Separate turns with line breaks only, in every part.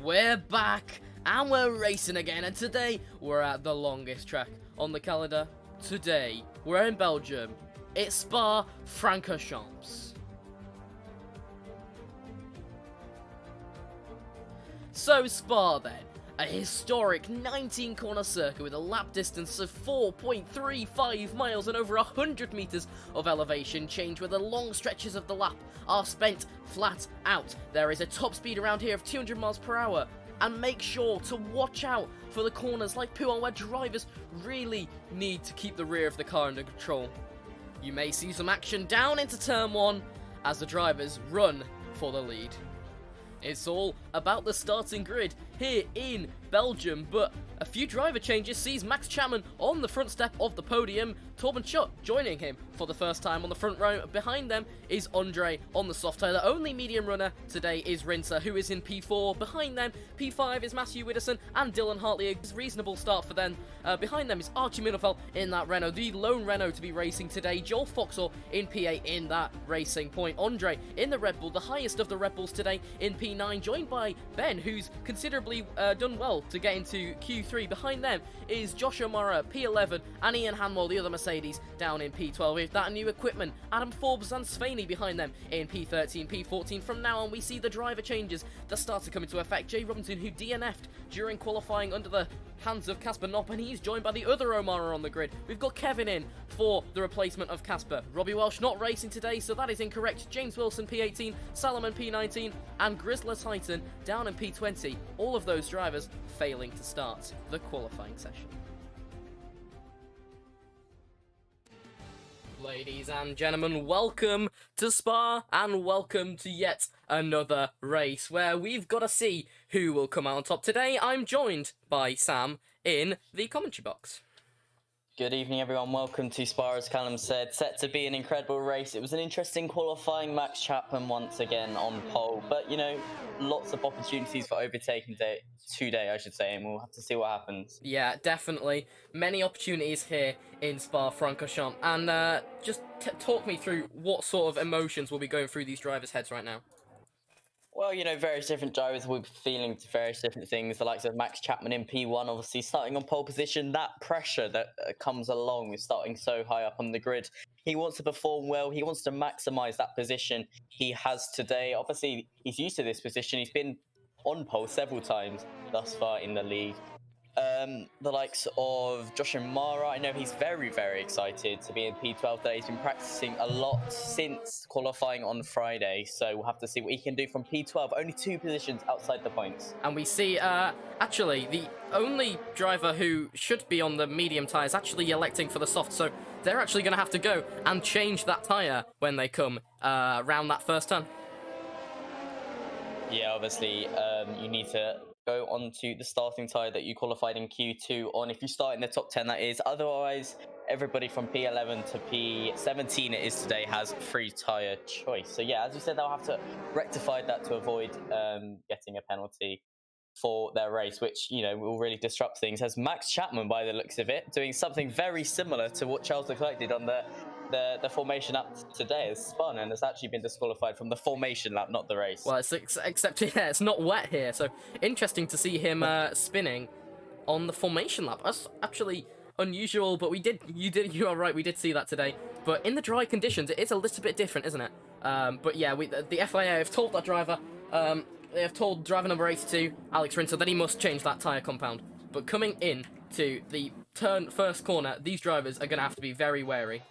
We're back and we're racing again, and today we're at the longest track on the calendar. Today we're in Belgium. It's Spa-Francorchamps. So Spa then, a historic 19-corner circuit with a lap distance of 4.35 miles and over 100 meters of elevation change, where the long stretches of the lap are spent flat out. There is a top speed around here of 200 miles per hour, and make sure to watch out for the corners like Puan, where drivers really need to keep the rear of the car under control. You may see some action down into turn 1 as the drivers run for the lead. It's all about the starting grid here in Belgium, but a few driver changes sees Max Chapman on the front step of the podium. Torben Schut joining him for the first time on the front row. Behind them is Andre on the soft tyre. The only medium runner today is Rinser, who is in P4. Behind them, P5 is Matthew Widdowson and Dylan Hartley. A reasonable start for them. Behind them is Archie Middlefeld in that Renault, the lone Renault to be racing today. Joel Foxall in P8 in that Racing Point. Andre in the Red Bull, the highest of the Red Bulls today in P9, joined by Ben, who's considerably done well to get into Q3. Behind them is Josh O'Mara, P11, and Ian Hanwell, the other Mercedes, down in P12. With that new equipment, Adam Forbes and Svaney behind them in P13, P14. From now on, we see the driver changes that start to come into effect. Jay Robinson, who DNF'd during qualifying under the hands of Casper Knopp, and he's joined by the other O'Mara on the grid. We've got Kevin in for the replacement of Casper. Robbie Welsh not racing today, so that is incorrect. James Wilson P18, Salomon P19, and Grizzler Titan down in P20. All of those drivers failing to start the qualifying session. Ladies and gentlemen, welcome to Spa and welcome to yet another race where we've got to see who will come out on top. Today I'm joined by Sam in the commentary box.
Good evening, everyone. Welcome to Spa, as Callum said. Set to be an incredible race. It was an interesting qualifying. Max Chapman once again on pole, but, you know, lots of opportunities for overtaking today, I should say, and we'll have to see what happens.
Yeah, definitely. Many opportunities here in Spa-Francorchamps. And just talk me through what sort of emotions will be going through these drivers' heads right now.
Well, you know, various different drivers will be feeling various different things. The likes of Max Chapman in P1, obviously starting on pole position, that pressure that comes along with starting so high up on the grid. He wants to perform well. He wants to maximise that position he has today. Obviously, he's used to this position. He's been on pole several times thus far in the league. The likes of Josh O'Mara, I know he's very, very excited to be in P12 today. He's been practicing a lot since qualifying on Friday, so we'll have to see what he can do from P12. Only 2 positions outside the points.
And we see, actually, the only driver who should be on the medium tyre is actually electing for the soft, so they're actually going to have to go and change that tyre when they come around that first turn.
Yeah, obviously, you need to go onto the starting tyre that you qualified in Q2 on, if you start in the top 10, that is. Otherwise, everybody from P11 to P17 it is today has free tyre choice. So yeah, as you said, they'll have to rectify that to avoid getting a penalty for their race, which, you know, will really disrupt things. As Max Chapman, by the looks of it, doing something very similar to what Charles Leclerc did on the formation lap today. Has spun and has actually been disqualified from the formation lap, not the race.
Well, except yeah, it's not wet here, so interesting to see him spinning on the formation lap. That's actually unusual, but you are right, we did see that today. But in the dry conditions, it is a little bit different, isn't it? But yeah, the FIA have told that driver, they have told driver number 82, Alex Rinser, that he must change that tyre compound. But coming in to the first corner, these drivers are going to have to be very wary.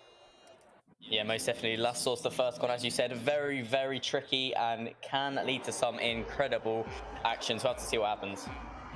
Yeah, most definitely. Last source, the first one, as you said, very, very tricky and can lead to some incredible action. So we'll have to see what happens.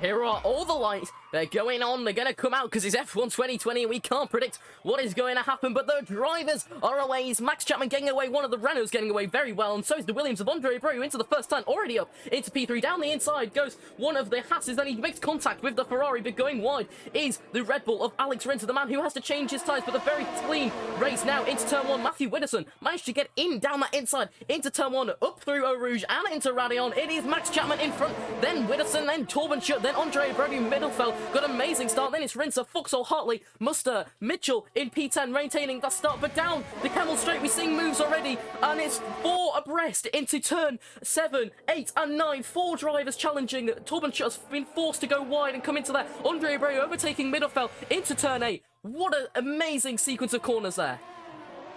Here are all the lights. They're going on. They're going to come out because it's F1 2020 and we can't predict what is going to happen. But the drivers are away. It's Max Chapman getting away. One of the Renaults getting away very well. And so is the Williams of Andre Abreu into the first turn. Already up into P3. Down the inside goes one of the Hasses. Then he makes contact with the Ferrari. But going wide is the Red Bull of Alex Rinser, the man who has to change his tyres. But a very clean race now into turn 1. Matthew Widdowson managed to get in down that inside into turn 1. Up through Eau Rouge and into Radion. It is Max Chapman in front. Then Widdowson. Then Torben Schut. Then Andre Abreu, Middlefeld. got an amazing start. Then it's Rinser, Foxhole, Hartley, Muster, Mitchell in P10, maintaining that start. But down the Camel Straight, we're seeing moves already. And it's 4 abreast into turn 7, 8, and 9. 4 drivers challenging. Torben Schutter's been forced to go wide and come into there. Andre Abreu overtaking Middelfeld into turn 8. What an amazing sequence of corners there.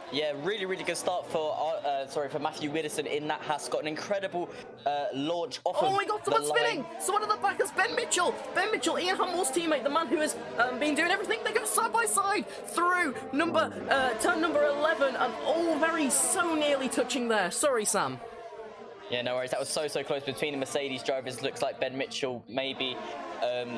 Yeah, really, really good start for Matthew Widdowson in that Haas. Got an incredible launch off of
my God, someone spinning! Someone at the back is Ben Mitchell! Ben Mitchell, Ian Hummel's teammate, the man who has been doing everything. They go side by side through turn number 11, and very so nearly touching there. Sorry, Sam.
Yeah, no worries. That was so close between the Mercedes drivers. Looks like Ben Mitchell maybe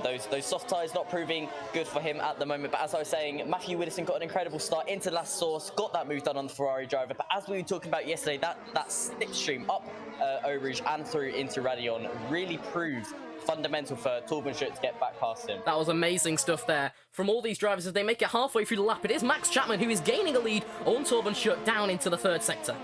those soft tyres not proving good for him at the moment. But as I was saying, Matthew Widdowson got an incredible start into last source, got that move done on the Ferrari driver. But as we were talking about yesterday, that slipstream up Eau Rouge and through into Radion really proved fundamental for Torben Schut to get back past him.
That was amazing stuff there from all these drivers as they make it halfway through the lap. It is Max Chapman who is gaining a lead on Torben Schut down into the 3rd sector.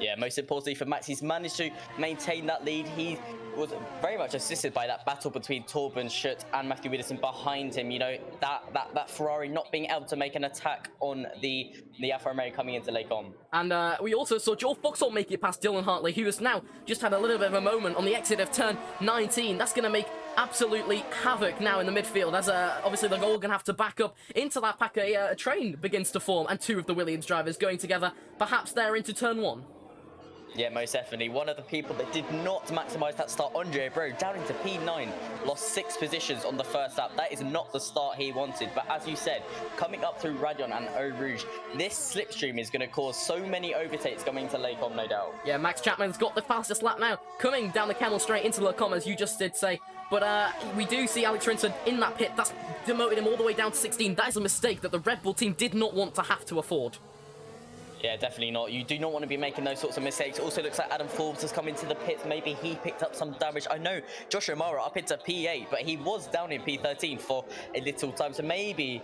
Yeah, most importantly for Max, he's managed to maintain that lead. He was very much assisted by that battle between Torben Schut and Matthew Widdowson behind him. You know, that Ferrari not being able to make an attack on the Alfa Romeo coming into Les Combes.
And we also saw Joel Foxhall make it past Dylan Hartley, who has now just had a little bit of a moment on the exit of turn 19. That's going to make absolutely havoc now in the midfield, as obviously they're all going to have to back up into that pack. A train begins to form, and 2 of the Williams drivers going together, perhaps they're into turn 1.
Yeah, most definitely. One of the people that did not maximise that start, Andre Abreu, down into P9, lost 6 positions on the first lap. That is not the start he wanted. But as you said, coming up through Radion and Eau Rouge, this slipstream is going to cause so many overtakes coming to Les Combes, no doubt.
Yeah, Max Chapman's got the fastest lap now, coming down the Camel Straight into Les Combes, as you just did say. But we do see Alex Rinson in that pit. That's demoted him all the way down to 16. That is a mistake that the Red Bull team did not want to have to afford.
Yeah, definitely not. You do not want to be making those sorts of mistakes. Also looks like Adam Forbes has come into the pits. Maybe he picked up some damage. I know Josh O'Mara up into P8, but he was down in P13 for a little time. So maybe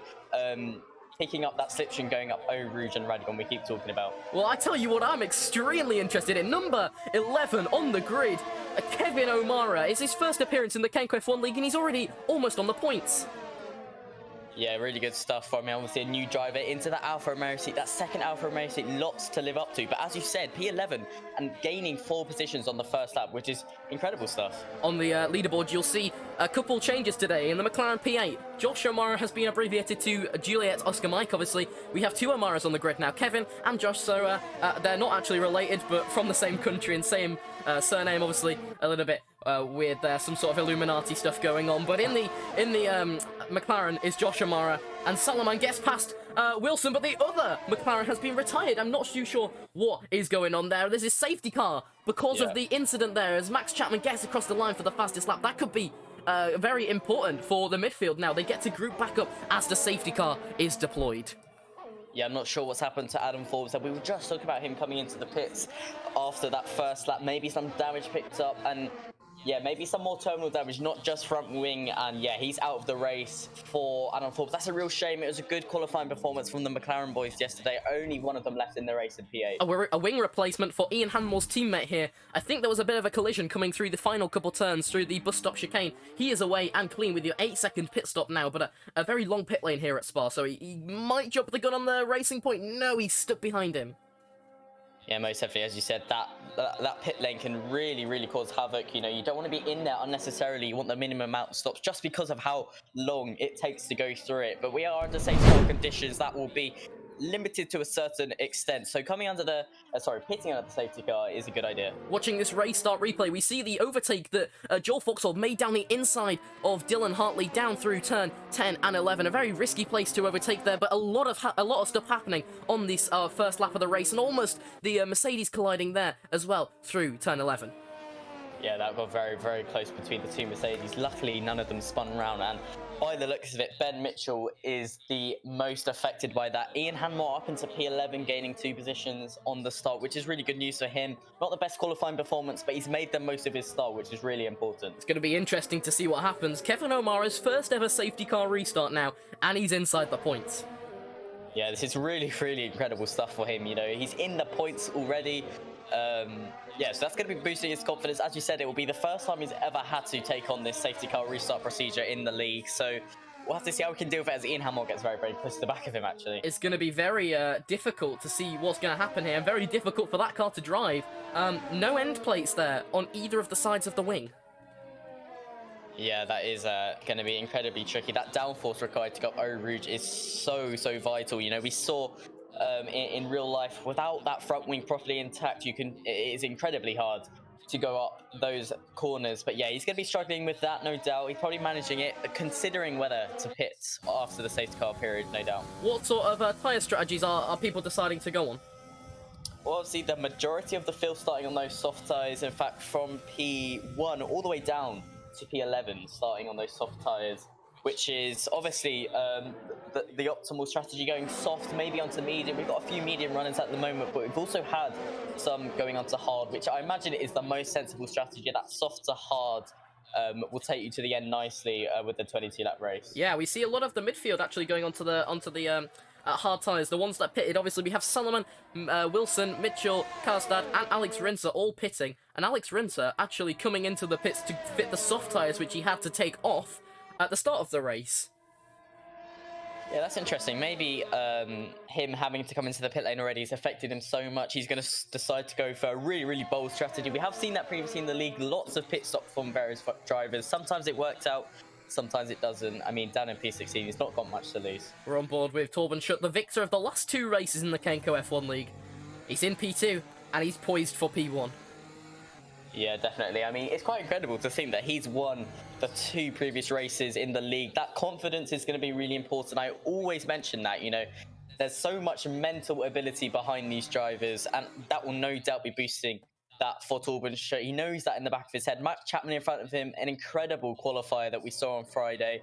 picking up that slipstream going up Eau Rouge and Radion we keep talking about.
Well, I tell you what I'm extremely interested in. Number 11 on the grid, Kevin O'Mara. It's his first appearance in the Kenco F1 League, and he's already almost on the points.
Yeah, really good stuff from him. Obviously, a new driver into that Alfa Romeo seat. That second Alfa Romeo seat, lots to live up to. But as you said, P11 and gaining 4 positions on the first lap, which is incredible stuff.
On the leaderboard, you'll see a couple changes today. In the McLaren P8, Josh O'Mara has been abbreviated to Juliet Oscar Mike, obviously. We have 2 O'Maras on the grid now, Kevin and Josh. So they're not actually related, but from the same country and same surname, obviously. A little bit weird there, some sort of Illuminati stuff going on. But in the McLaren is Josh O'Mara, and Salaman gets past Wilson, but the other McLaren has been retired. I'm not too sure what is going on there. There's a safety car because of the incident there, as Max Chapman gets across the line for the fastest lap. That could be very important for the midfield now. They get to group back up as the safety car is deployed.
Yeah, I'm not sure what's happened to Adam Forbes. We were just talking about him coming into the pits after that first lap. Maybe some damage picked up, and yeah, maybe some more terminal damage, not just front wing. And yeah, he's out of the race for Adam Forbes. That's a real shame. It was a good qualifying performance from the McLaren boys yesterday. Only one of them left in the race in P8.
A wing replacement for Ian Hanmore's teammate here. I think there was a bit of a collision coming through the final couple turns through the bus stop chicane. He is away and clean with your 8-second pit stop now, but a very long pit lane here at Spa, so he might jump the gun on the racing point. No, he's stuck behind him.
Yeah, most definitely, as you said, that pit lane can really cause havoc. You know, you don't want to be in there unnecessarily. You want the minimum amount of stops just because of how long it takes to go through it. But we are under safety car conditions that will be limited to a certain extent. So coming under the, pitting under the safety car is a good idea.
Watching this race start replay, we see the overtake that Joel Foxhall made down the inside of Dylan Hartley down through turn 10 and 11. A very risky place to overtake there, but a lot of stuff happening on this first lap of the race, and almost the Mercedes colliding there as well through turn 11.
Yeah, that got very close between the 2 Mercedes. Luckily, none of them spun round, and by the looks of it, Ben Mitchell is the most affected by that. Ian Hanmore up into P11, gaining 2 positions on the start, which is really good news for him. Not the best qualifying performance, but he's made the most of his start, which is really important. It's
going to be interesting to see what happens. Kevin O'Mara's first ever safety car restart now, and he's inside the points.
Yeah, this is really incredible stuff for him. You know, he's in the points already. Yeah, so that's going to be boosting his confidence. As you said, it will be the first time he's ever had to take on this safety car restart procedure in the league. So we'll have to see how we can deal with it as Ian Hamill gets very, very close to the back of him, actually.
It's going to be very difficult to see what's going to happen here, and very difficult for that car to drive. No end plates there on either of the sides of the wing.
Yeah, that is going to be incredibly tricky. That downforce required to go up Eau Rouge is so vital. You know, we saw in real life, without that front wing properly intact, it is incredibly hard to go up those corners. But yeah, he's going to be struggling with that, no doubt. He's probably managing it, considering whether to pit after the safety car period, no doubt.
What sort of tyre strategies are people deciding to go on?
Well, obviously, the majority of the field starting on those soft tyres. In fact, from P1 all the way down to P11, starting on those soft tyres, which is obviously the optimal strategy, going soft, maybe onto medium. We've got a few medium runners at the moment, but we've also had some going onto hard, which I imagine is the most sensible strategy. That soft to hard will take you to the end nicely with the 22-lap race.
Yeah, we see a lot of the midfield actually going onto the hard tyres, the ones that pitted. Obviously, we have Solomon, Wilson, Mitchell, Karstad, and Alex Rinser all pitting. And Alex Rinser actually coming into the pits to fit the soft tyres, which he had to take off at the start of the race.
Yeah, that's interesting. Maybe him having to come into the pit lane already has affected him so much, he's going to decide to go for a really bold strategy. We have seen that previously in the league, lots of pit stops from various drivers. Sometimes it works out, sometimes it doesn't. I mean, down in P16, he's not got much to lose.
We're on board with Torben Schutt, the victor of the last 2 races in the Kenco F1 League. He's in P2, and he's poised for P1.
Yeah, definitely. I mean, it's quite incredible to think that he's won the 2 previous races in the league. That confidence is going to be really important. I always mention that, you know, there's so much mental ability behind these drivers, and that will no doubt be boosting that for Torben Schutt. He knows that in the back of his head. Max Chapman in front of him, an incredible qualifier that we saw on Friday.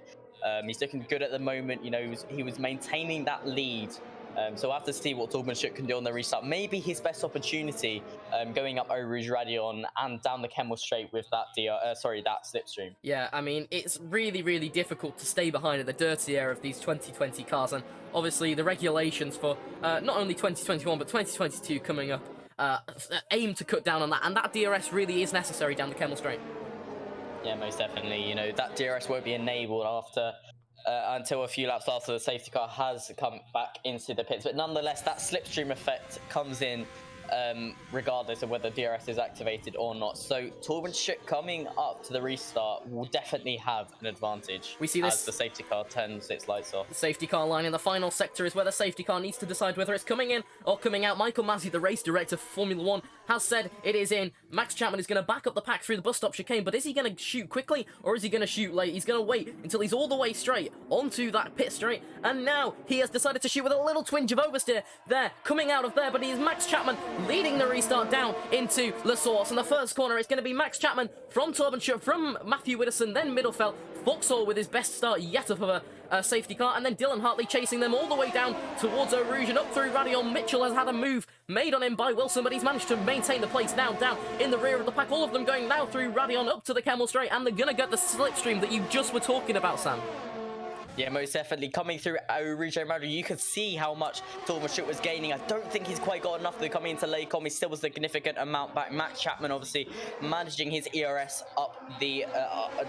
He's looking good at the moment. You know, he was maintaining that lead. So we'll have to see what Torben Schutt can do on the restart. Maybe his best opportunity going up Eau Rouge Radion and down the Kemmel Straight with that that slipstream.
Yeah, I mean, it's really difficult to stay behind in the dirty air of these 2020 cars, and obviously the regulations for not only 2021 but 2022 coming up aim to cut down on that, and that DRS really is necessary down the Kemmel Straight.
Yeah, most definitely. You know, that DRS won't be enabled after until a few laps after the safety car has come back into the pits. But nonetheless, that slipstream effect comes in regardless of whether DRS is activated or not. So Torben Schutt coming up to the restart will definitely have an advantage.
We see this
as the safety car turns its lights off.
The safety car line in the final sector is where the safety car needs to decide whether it's coming in or coming out. Michael Masi, the race director for Formula 1, has said it is in. Max Chapman is going to back up the pack through the bus stop chicane, but is he going to shoot quickly or is he going to shoot late? He's going to wait until he's all the way straight onto that pit straight, and now he has decided to shoot with a little twinge of oversteer there, coming out of there, but he is Max Chapman leading the restart down into La Source. And the first corner is going to be Max Chapman from Torben Schutt, from Matthew Widdowson, then Middelfelt, Vauxhall with his best start yet of a safety car, and then Dylan Hartley chasing them all the way down towards Eau Rouge and up through Radion. Mitchell has had a move made on him by Wilson, but he's managed to maintain the place now down in the rear of the pack. All of them going now through Radion up to the Kemmel Straight, and they're going to get the slipstream that you just were talking about, Sam.
Yeah, most definitely. Coming through Eau Rouge Radion, you could see how much Torben Schutt was gaining. I don't think he's quite got enough to come into Lacombe. He still was a significant amount back. Max Chapman obviously managing his ERS up the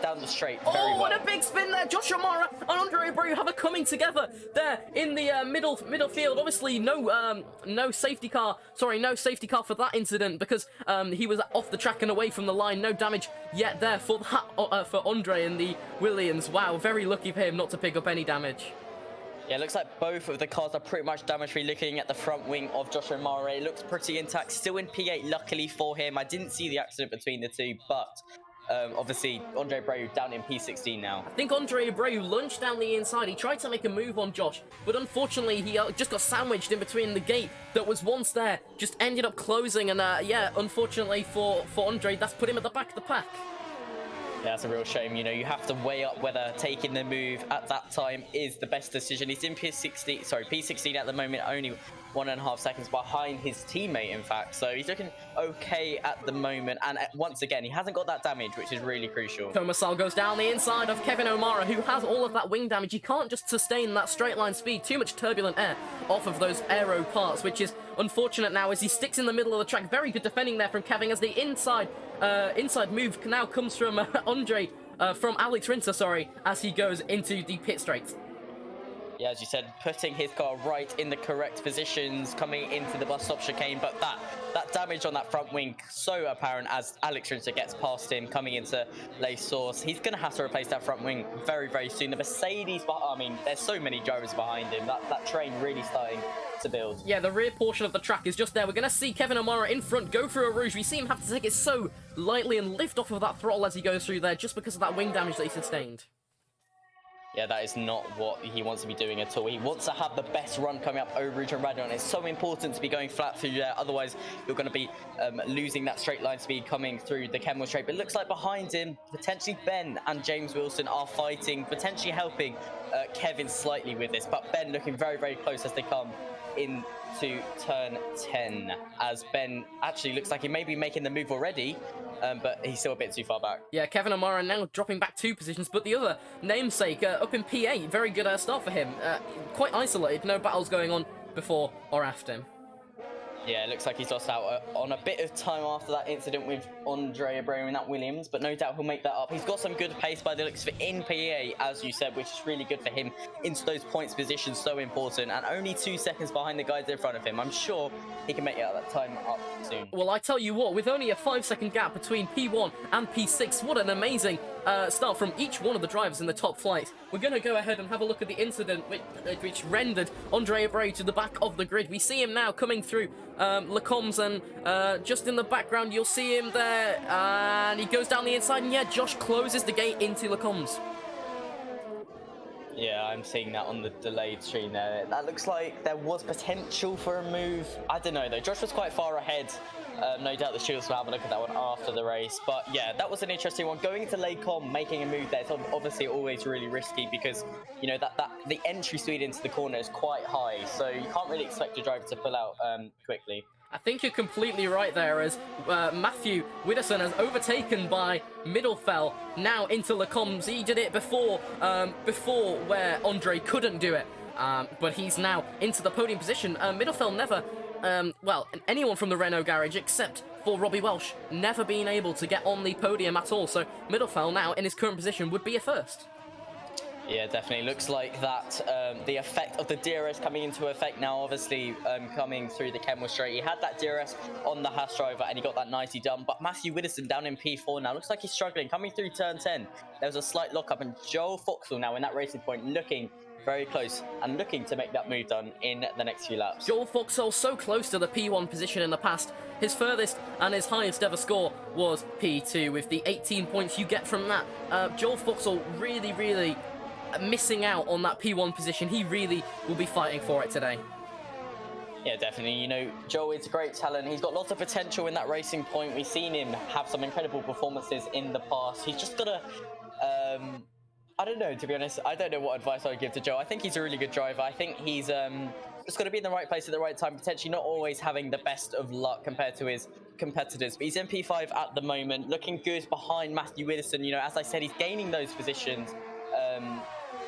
down the straight very well.
What a big spin there! Josh O'Mara and Andre Abreu have a coming together there in the middle field. Obviously, no safety car for that incident because he was off the track and away from the line. No damage yet there for that for Andre and the Williams. Wow, very lucky for him not to pick up any damage.
Yeah, it looks like both of the cars are pretty much damage-free. Looking at the front wing of Josh O'Mara, it looks pretty intact. Still in P8, luckily for him. I didn't see the accident between the two, but obviously Andre Abreu down in P16 now.
I think Andre Abreu lunged down the inside. He tried to make a move on Josh, but unfortunately he just got sandwiched in between the gate that was once there. Just ended up closing, and yeah, unfortunately for Andre, that's put him at the back of the pack.
Yeah, that's a real shame. You know, you have to weigh up whether taking the move at that time is the best decision. He's in P16 at the moment, only 1.5 seconds behind his teammate, in fact. So he's looking okay at the moment. And once again, he hasn't got that damage, which is really crucial.
Tomasal goes down the inside of Kevin O'Mara, who has all of that wing damage. He can't just sustain that straight line speed. Too much turbulent air off of those aero parts, which is unfortunate now as he sticks in the middle of the track. Very good defending there from Kevin as the inside move now comes from from Alex Rinser, sorry, as he goes into the pit straight.
Yeah, as you said, putting his car right in the correct positions, coming into the bus stop chicane, but that damage on that front wing so apparent as Alex Rinser gets past him, coming into Les Source. He's going to have to replace that front wing very, very soon. The Mercedes, I mean, there's so many drivers behind him. That train really starting to build.
Yeah, the rear portion of the track is just there. We're going to see Kevin O'Mara in front go through a rouge. We see him have to take it so lightly and lift off of that throttle as he goes through there just because of that wing damage that he sustained.
Yeah, that is not what he wants to be doing at all. He wants to have the best run coming up over Rouge and Radion. It's so important to be going flat through there. Otherwise, you're going to be losing that straight line speed coming through the Kenmore straight. But it looks like behind him, potentially Ben and James Wilson are fighting, potentially helping Kevin slightly with this. But Ben looking very, very close as they come into turn 10. As Ben actually looks like he may be making the move already. But he's still a bit too far back.
Yeah, Kevin O'Mara now dropping back 2 positions, but the other namesake up in P8, very good start for him. Quite isolated, no battles going on before or after him.
Yeah, it looks like he's lost out on a bit of time after that incident with Andre Abreu in that Williams, but no doubt he'll make that up. He's got some good pace by the looks of it in PA, as you said, which is really good for him into those points positions, so important, and only 2 seconds behind the guys in front of him. I'm sure he can make that time up soon.
Well, I tell you what, with only a 5-second gap between P1 and P6, what an amazing start from each one of the drivers in the top flight. We're going to go ahead and have a look at the incident which rendered Andre Abreu to the back of the grid. We see him now coming through Lecombs, and just in the background you'll see him there, and he goes down the inside, and yeah, Josh closes the gate into Lecombs.
Yeah, I'm seeing that on the delayed stream there. That looks like there was potential for a move. I don't know though, Josh was quite far ahead. No doubt the Shields will have a look at that one after the race. But yeah, that was an interesting one. Going into Laycom, making a move there, it's obviously always really risky because, you know, the entry speed into the corner is quite high. So you can't really expect a driver to pull out quickly.
I think you're completely right there, as Matthew Widdowson has overtaken by Middlefell now into Lecombs. He did it before where Andre couldn't do it, but he's now into the podium position. Middlefell never, well, anyone from the Renault garage except for Robbie Welsh, never been able to get on the podium at all. So Middlefell now in his current position would be a first.
Yeah, definitely. Looks like that the effect of the DRS coming into effect now, obviously coming through the Kenmore straight. He had that DRS on the Haas driver and he got that nicely done. But Matthew Widdowson down in P4 now. Looks like he's struggling. Coming through turn 10, there was a slight lockup, and Joel Foxall now in that racing point looking very close and looking to make that move done in the next few laps.
Joel Foxall so close to the P1 position in the past. His furthest and his highest ever score was P2 with the 18 points you get from that. Joel Foxall really missing out on that P1 position. He really will be fighting for it today.
Yeah, definitely. You know, Joel is a great talent. He's got lots of potential in that racing point. We've seen him have some incredible performances in the past. He's just got to, I don't know, to be honest. I don't know what advice I would give to Joel. I think he's a really good driver. I think he's just got to be in the right place at the right time, potentially not always having the best of luck compared to his competitors. But he's in P5 at the moment, looking good behind Matthew Widdowson. You know, as I said, he's gaining those positions.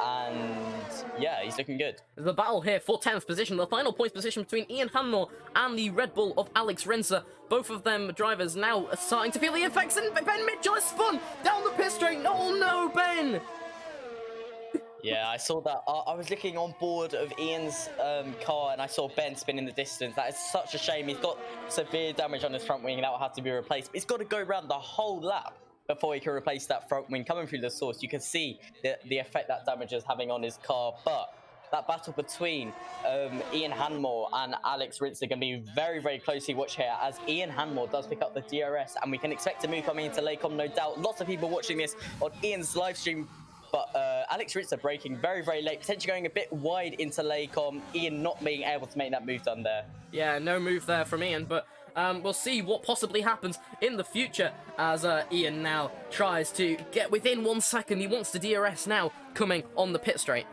And yeah, he's looking good.
The battle here for 10th position, the final points position between Ian Hanmore and the Red Bull of Alex Rinser. Both of them drivers now starting to feel the effects, and Ben Mitchell has spun down the pit straight. Oh no, Ben!
Yeah, I saw that. I was looking on board of Ian's car and I saw Ben spin in the distance. That is such a shame. He's got severe damage on his front wing and that will have to be replaced. He's got to go around the whole lap before he can replace that front wing coming through the source. You can see the effect that damage is having on his car, but that battle between Ian Hanmore and Alex Rinser going to be very closely watched here, as Ian Hanmore does pick up the DRS and we can expect a move coming into Laycom, no doubt. Lots of people watching this on Ian's live stream, but Alex Rinser braking very late, potentially going a bit wide into Laycom. Ian not being able to make that move done there.
Yeah, no move there from Ian, but we'll see what possibly happens in the future as Ian now tries to get within 1 second. He wants the DRS now coming on the pit straight.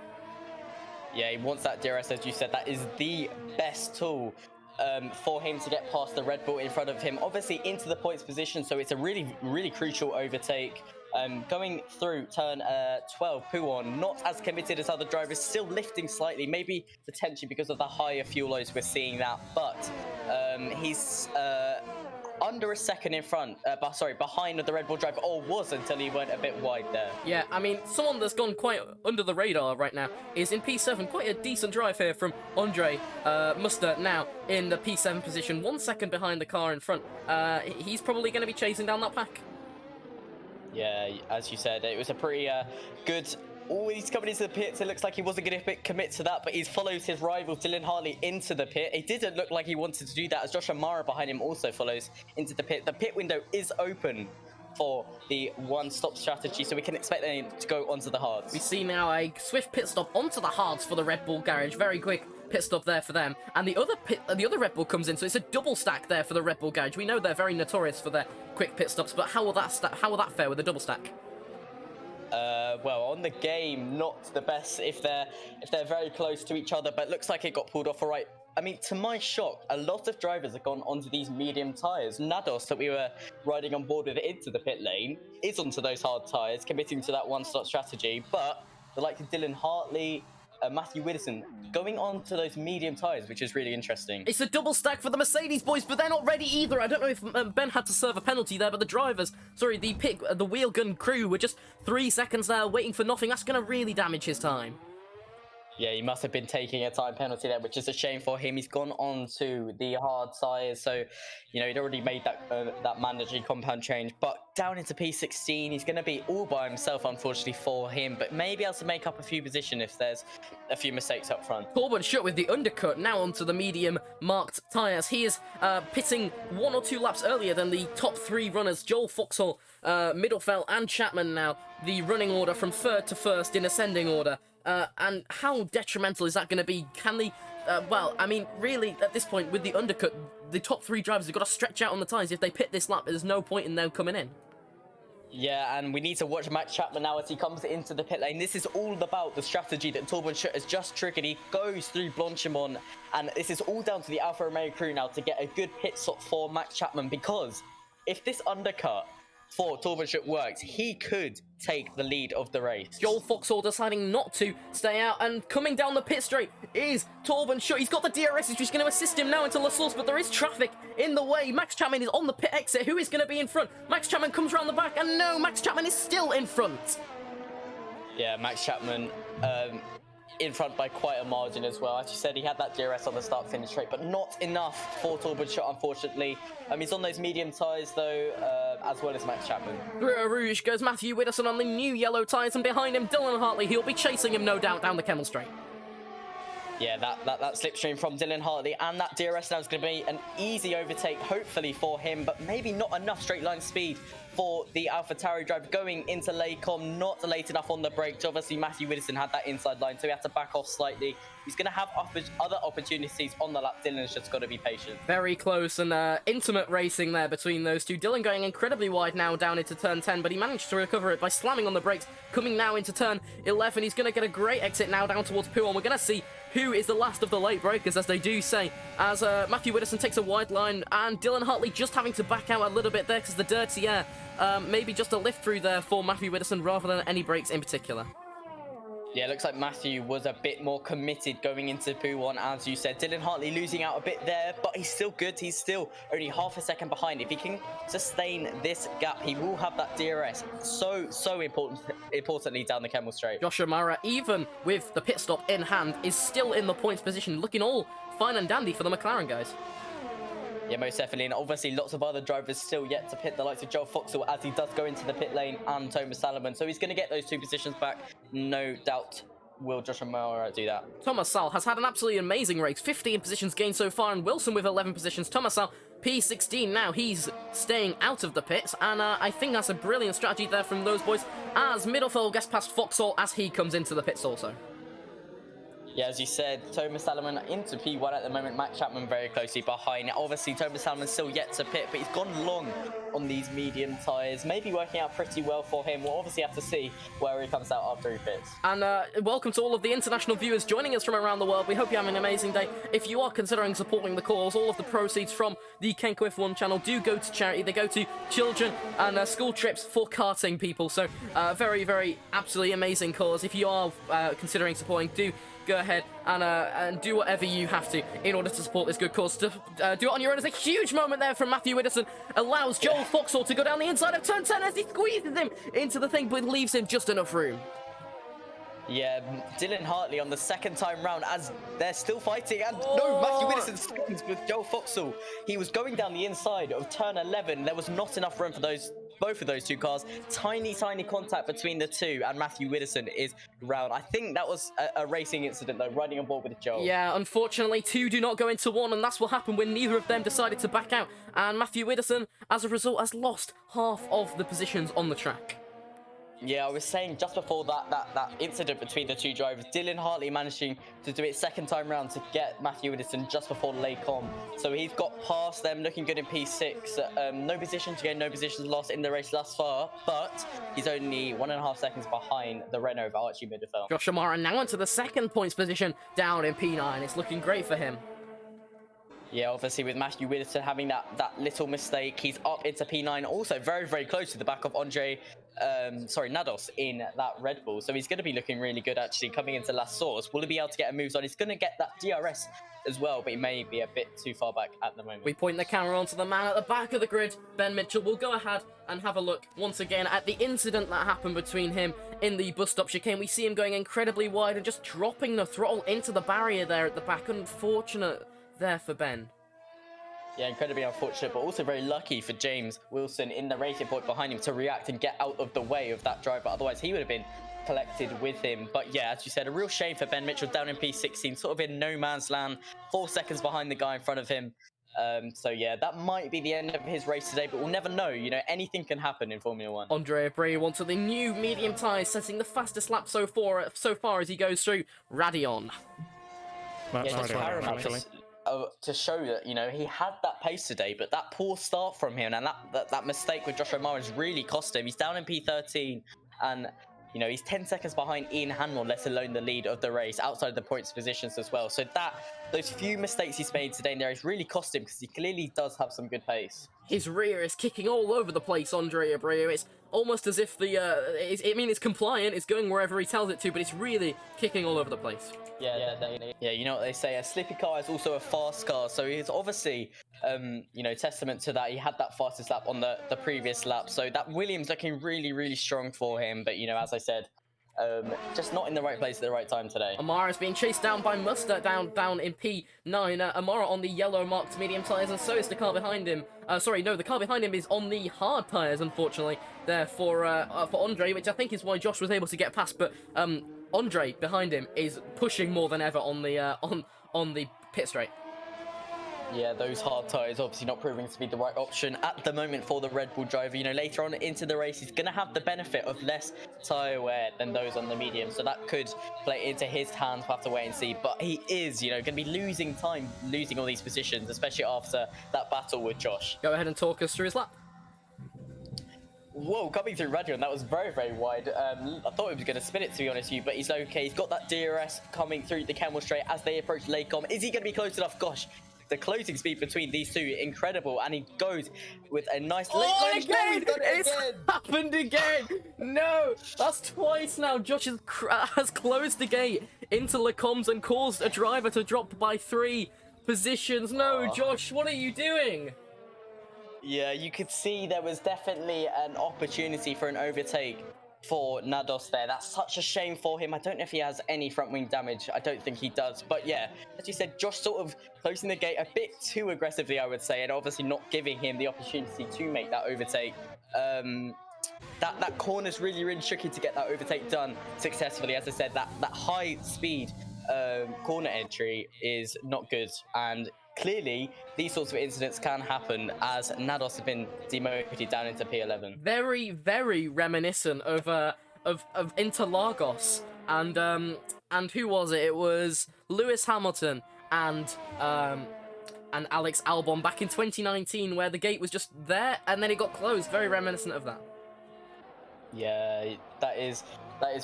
Yeah, he wants that DRS, as you said. That is the best tool for him to get past the Red Bull in front of him. Obviously into the points position, so it's a really crucial overtake. Going through turn 12, Puon, not as committed as other drivers, still lifting slightly, maybe potentially because of the higher fuel loads we're seeing that, but he's under a second in front, behind the Red Bull driver, or was until he went a bit wide there.
Yeah, I mean, someone that's gone quite under the radar right now is in P7. Quite a decent drive here from Andre Muster, now in the P7 position, 1 second behind the car in front. He's probably going to be chasing down that pack.
Yeah, as you said, it was a pretty good... Oh, he's coming into the pits. It looks like he wasn't going to commit to that, but he's followed his rival, Dylan Hartley, into the pit. It didn't look like he wanted to do that, as Josh Amara behind him also follows into the pit. The pit window is open for the one-stop strategy, so we can expect them to go onto the hards.
We see now a swift pit stop onto the hards for the Red Bull garage. Very quick pit stop there for them, and the other Red Bull comes in, so it's a double stack there for the Red Bull garage. We know they're very notorious for their quick pit stops, but how will that fare with a double stack?
Well, on the game, not the best if they're very close to each other, but it looks like it got pulled off all right. I mean, to my shock, a lot of drivers have gone onto these medium tyres. Nados, that we were riding on board with into the pit lane, is onto those hard tyres, committing to that one-stop strategy, but the likes of Dylan Hartley, Matthew Widdowson going on to those medium tyres, which is really interesting.
It's a double stack for the Mercedes boys, but they're not ready either. I don't know if Ben had to serve a penalty there, but the the wheel gun crew were just 3 seconds there waiting for nothing. That's going to really damage his time.
Yeah, he must have been taking a time penalty there, which is a shame for him. He's gone on to the hard tyres, so, you know, he'd already made that mandatory compound change. But down into P16, he's going to be all by himself, unfortunately, for him. But maybe able to make up a few positions if there's a few mistakes up front.
Torben Schutt with the undercut, now onto the medium-marked tyres. He is pitting 1 or 2 laps earlier than the top 3 runners, Joel Foxhall, Middlefeld and Chapman now. The running order from 3rd to 1st in ascending order. And how detrimental is that going to be? Can they... well, I mean, really, at this point, with the undercut, the top 3 drivers have got to stretch out on the tyres. If they pit this lap, there's no point in them coming in.
Yeah, and we need to watch Max Chapman now as he comes into the pit lane. This is all about the strategy that Torben Schutt has just triggered. He goes through Blanchimont, and this is all down to the Alfa Romeo crew now to get a good pit stop for Max Chapman, because if this undercut for Torben Schutt works, he could take the lead of the race.
Joel Foxhall deciding not to stay out, and coming down the pit straight is Torben Schutt. He's got the DRS, which is going to assist him now into La Source, but there is traffic in the way. Max Chapman is on the pit exit. Who is going to be in front? Max Chapman comes around the back, and no, Max Chapman is still in front. Yeah,
Max Chapman in front by quite a margin as well. As you said, he had that DRS on the start-finish straight, but not enough for Torben Schutt, unfortunately. He's on those medium tyres, though, as well as Max Chapman.
Through a Rouge goes Matthew Widdowson on the new yellow tyres, and behind him, Dylan Hartley. He'll be chasing him, no doubt, down the Kemmel Straight.
Yeah, that slipstream from Dylan Hartley, and that DRS now is going to be an easy overtake, hopefully, for him, but maybe not enough straight line speed for the AlphaTauri driver going into Laycom, not late enough on the brakes. Obviously, Matthew Widdowson had that inside line, so he had to back off slightly. He's going to have other opportunities on the lap. Dylan's just got to be patient. Very
close and intimate racing there between those two. Dylan going incredibly wide now down into turn 10, but he managed to recover it by slamming on the brakes. Coming now into turn 11, he's going to get a great exit now down towards Puon. We're going to see who is the last of the late breakers, as they do say, as Matthew Widdowson takes a wide line, and Dylan Hartley just having to back out a little bit there because the dirty air. Maybe just a lift through there for Matthew Widdowson rather than any brakes in particular.
Yeah, it looks like Matthew was a bit more committed going into P1, as you said. Dylan Hartley losing out a bit there, but he's still good. He's still only half a second behind. If he can sustain this gap, he will have that DRS so importantly down the Kemmel Straight.
Josh Amara, even with the pit stop in hand, is still in the points position, looking all fine and dandy for the McLaren guys.
Yeah, most definitely, and obviously lots of other drivers still yet to pit, the likes of Joel Foxhall as he does go into the pit lane, and Thomas Salomon, so he's going to get those 2 positions back, no doubt. Will Josh Amara do that? Thomas
Sal has had an absolutely amazing race, 15 positions gained so far, and Wilson with 11 positions. Thomas Sal, P16 now, he's staying out of the pits, and I think that's a brilliant strategy there from those boys, as Middlefeld gets past Foxhall as he comes into the pits also.
Yeah, as you said, Thomas Salomon into P1 at the moment. Max Chapman very closely behind. Obviously, Thomas Salomon's still yet to pit, but he's gone long on these medium tyres. Maybe working out pretty well for him. We'll obviously have to see where he comes out after he pits.
And welcome to all of the international viewers joining us from around the world. We hope you're having an amazing day. If you are considering supporting the cause, all of the proceeds from the Kenco F1 channel do go to charity. They go to children and school trips for karting people. So very, very absolutely amazing cause. If you are considering supporting, do go ahead and do whatever you have to in order to support this good cause. To do it on your own is a huge moment there from Matthew Widdowson. Allows Joel Foxhall to go down the inside of turn 10 as he squeezes him into the thing, but leaves him just enough room.
Yeah, Dylan Hartley on the second time round as they're still fighting. And no, Matthew Widdowson seconds with Joel Foxhall. He was going down the inside of turn 11. There was not enough room for both of those two cars. Tiny contact between the two, and Matthew Widdowson is round. I think that was a racing incident, though, riding on board with Joel.
Yeah, unfortunately, two do not go into one, and that's what happened when neither of them decided to back out. And Matthew Widdowson, as a result, has lost half of the positions on the track.
Yeah, I was saying just before that incident between the two drivers, Dylan Hartley managing to do it second time round to get Matthew Widdowson just before Laycom. So he's got past them, looking good in P6. No position to gain, no positions lost in the race thus far, but he's only 1.5 seconds behind the Renault of Archie Middelfeld.
Josh Amara now into the second points position down in P9. It's looking great for him.
Yeah, obviously with Matthew Widdowson having that little mistake, he's up into P9, also very close to the back of Nados in that Red Bull. So he's going to be looking really good actually coming into La Source. Will he be able to get a moves on? He's going to get that DRS as well, but he may be a bit too far back at the moment.
We point the camera onto the man at the back of the grid, Ben Mitchell. We'll go ahead and have a look once again at the incident that happened between him in the bus stop chicane. We see him going incredibly wide and just dropping the throttle into the barrier there at the back. Unfortunate there for Ben.
Yeah, incredibly unfortunate, but also very lucky for James Wilson in the racing point behind him to react and get out of the way of that driver. Otherwise, he would have been collected with him. But yeah, as you said, a real shame for Ben Mitchell down in P16, sort of in no man's land, 4 seconds behind the guy in front of him. So yeah, that might be the end of his race today, but we'll never know. You know, anything can happen in Formula 1.
Andre Abreu onto the new medium tyres, setting the fastest lap so far as he goes through Radion.
To show that, you know, he had that pace today, but that poor start from him and that mistake with Josh O'Mara has really cost him. He's down in P13 and, you know, he's 10 seconds behind Ian Hanwell, let alone the lead of the race, outside the points positions as well. So those few mistakes he's made today in there has really cost him because he clearly does have some good pace.
His rear is kicking all over the place, Andre Abreu. It's almost as if it's compliant, it's going wherever he tells it to, but it's really kicking all over the place.
Yeah, you know what they say, a slippy car is also a fast car, so he's obviously, you know, testament to that. He had that fastest lap on the previous lap, so that Williams looking really strong for him, but, you know, as I said, just not in the right place at the right time today.
Amara's being chased down by Mustard down in P9. Amara on the yellow marked medium tyres, and so is the car behind him. The car behind him is on the hard tyres, unfortunately, there for Andre, which I think is why Josh was able to get past, but Andre behind him is pushing more than ever on the pit straight.
Yeah, those hard tyres obviously not proving to be the right option at the moment for the Red Bull driver. You know, later on into the race, he's going to have the benefit of less tyre wear than those on the medium. So that could play into his hands. We'll have to wait and see. But he is, you know, going to be losing time, losing all these positions, especially after that battle with Josh.
Go ahead and talk us through his lap.
Whoa, coming through Radion, that was very wide. I thought he was going to spin it, to be honest with you, but he's okay. He's got that DRS coming through the Camel Straight as they approach Laycom. Is he going to be close enough? Gosh. The closing speed between these two, incredible, and he goes with a nice late
again! It's happened again! No! That's twice now. Josh has closed the gate into Laycoms and caused a driver to drop by 3 positions. No, Josh, what are you doing?
Yeah, you could see there was definitely an opportunity for an overtake for Nados there. That's such a shame for him. I don't know if he has any front wing damage. I don't think he does. But yeah, as you said, Josh sort of closing the gate a bit too aggressively, I would say, and obviously not giving him the opportunity to make that overtake. That corner's really tricky to get that overtake done successfully. As I said, that high speed corner entry is not good, and clearly these sorts of incidents can happen as Nados have been demoted down into P11.
Very reminiscent of Interlagos and who was it? It was Lewis Hamilton and and Alex Albon back in 2019, where the gate was just there and then it got closed. Very reminiscent of that.
Yeah, that is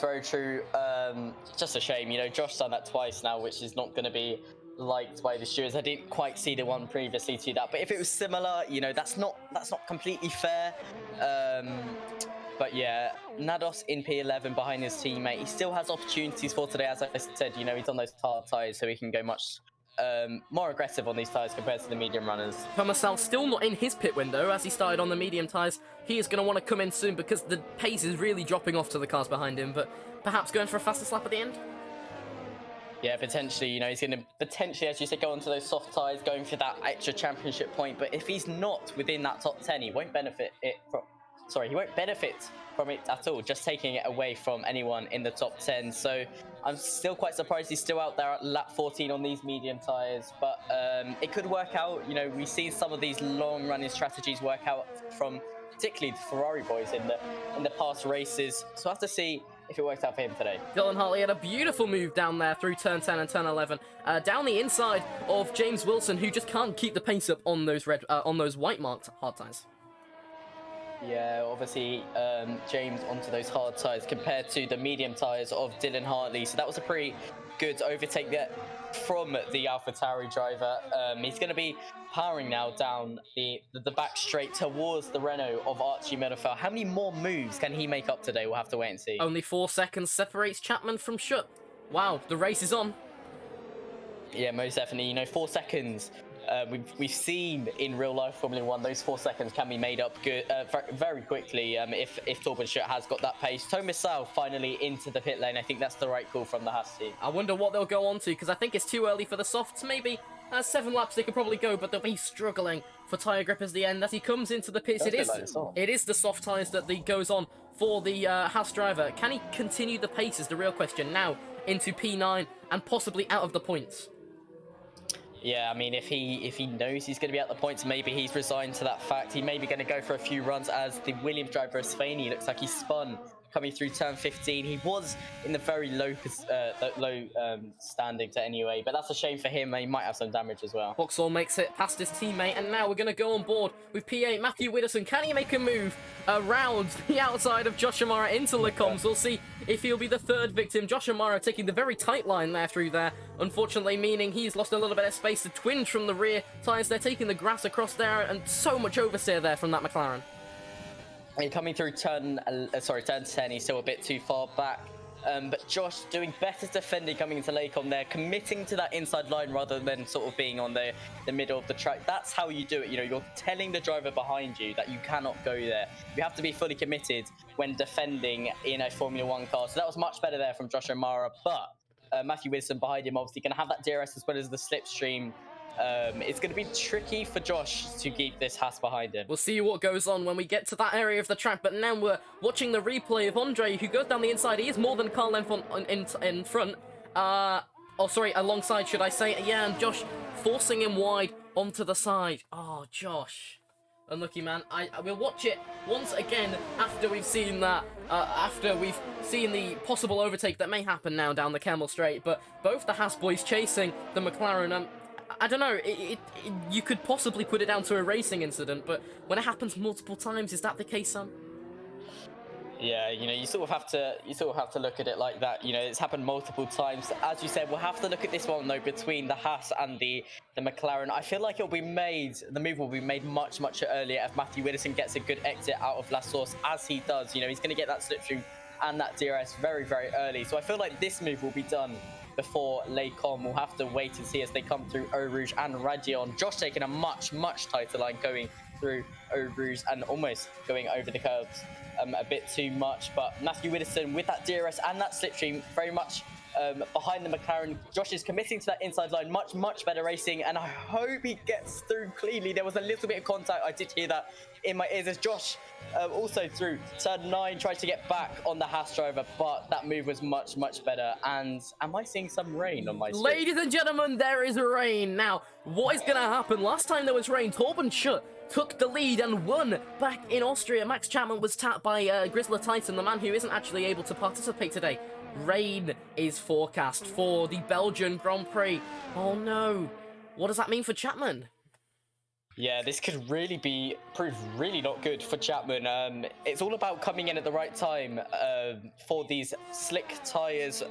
very true. Just a shame, you know, Josh's done that twice now, which is not going to be liked by the stewards. I didn't quite see the one previously to that, but if it was similar, you know, that's not completely fair. But yeah, Nados in P11 behind his teammate. He still has opportunities for today, as I said. You know, he's on those hard tyres, so he can go much more aggressive on these tyres compared to the medium runners.
Tomasal still not in his pit window as he started on the medium tyres. He is going to want to come in soon because the pace is really dropping off to the cars behind him, but perhaps going for a faster lap at the end?
Yeah, potentially, you know, he's going to potentially, as you said, go onto those soft tyres, going for that extra championship point, but if he's not within that top 10, he won't benefit from it at all, just taking it away from anyone in the top 10. So I'm still quite surprised he's still out there at lap 14 on these medium tyres, but it could work out. You know, we've seen some of these long running strategies work out from particularly the Ferrari boys in the past races, so I have to see if it works out for him today.
Dylan Hartley had a beautiful move down there through turn 10 and turn 11, down the inside of James Wilson, who just can't keep the pace up on those white marked hard tyres.
Yeah, obviously James onto those hard tyres compared to the medium tyres of Dylan Hartley, so that was a pretty good overtake there from the AlphaTauri driver. He's going to be powering now down the back straight towards the Renault of Archie Middlefeld. How many more moves can he make up today? We'll have to wait and see.
Only 4 seconds separates Chapman from Schutt. Wow, the race is on.
Yeah, most definitely. You know, 4 seconds. We've seen in real life Formula 1, those 4 seconds can be made up good very quickly if Torben Schutt has got that pace. Tomasal finally into the pit lane. I think that's the right call from the Haas team.
I wonder what they'll go on to, because I think it's too early for the softs. Maybe 7 laps they could probably go, but they'll be struggling for tyre grip as the end. As he comes into the pits, it is the soft tyres that goes on for the Haas driver. Can he continue the pace is the real question now into P9 and possibly out of the points.
Yeah, I mean, if he knows he's going to be at the points, maybe he's resigned to that fact. He may be going to go for a few runs as the Williams driver, Svaney, looks like he spun coming through turn 15. He was in the very low standings anyway, but that's a shame for him. He might have some damage as well.
Vauxhall makes it past his teammate, and now we're going to go on board with P8, Matthew Widdowson. Can he make a move around the outside of Josh Amara into Lecombs? We'll see if he'll be the third victim. Josh Amara taking the very tight line there through there, unfortunately, meaning he's lost a little bit of space. The twinge from the rear tyres, they're taking the grass across there, and so much oversteer there from that McLaren.
And coming through turn 10, he's still a bit too far back. But Josh doing better defending coming into Lacombe there, committing to that inside line rather than sort of being on the middle of the track. That's how you do it. You know, you're telling the driver behind you that you cannot go there. You have to be fully committed when defending in a Formula 1 car. So that was much better there from Josh O'Mara. But Matthew Wilson behind him, obviously going to have that DRS as well as the slipstream. It's going to be tricky for Josh to keep this Haas behind him.
We'll see what goes on when we get to that area of the track, but now we're watching the replay of Andre, who goes down the inside. He is more than car length in front. Alongside, should I say. Yeah, and Josh forcing him wide onto the side. Oh, Josh. Unlucky, man. I will watch it once again after we've seen that, after we've seen the possible overtake that may happen now down the Camel Straight, but both the Haas boys chasing the McLaren. I don't know, you could possibly put it down to a racing incident, but when it happens multiple times, is that the case, Sam?
Yeah, you know, you sort of have to look at it like that. You know, it's happened multiple times. As you said, we'll have to look at this one though between the Haas and the McLaren. I feel like the move will be made much earlier if Matthew Widdowson gets a good exit out of La Source, as he does. You know, he's going to get that slipstream and that DRS very early. So I feel like this move will be done before Lacombe. We'll have to wait and see as they come through Eau Rouge and Radion. Josh taking a much tighter line going through Eau Rouge and almost going over the curves a bit too much. But Matthew Widdowson with that DRS and that slipstream very much behind the McLaren. Josh is committing to that inside line, much better racing, and I hope he gets through cleanly. There was a little bit of contact, I did hear that in my ears as Josh also through turn 9 tried to get back on the Haas driver, but that move was much better. And am I seeing some rain on my screen?
Ladies and gentlemen, there is rain. Now, what is going to happen? Last time there was rain, Torben Schutt took the lead and won back in Austria. Max Chapman was tapped by Grizzler Titan, the man who isn't actually able to participate today. Rain is forecast for the Belgian Grand Prix. Oh no. What does that mean for Chapman?
Yeah, this could really prove really not good for Chapman. It's all about coming in at the right time for these slick tires.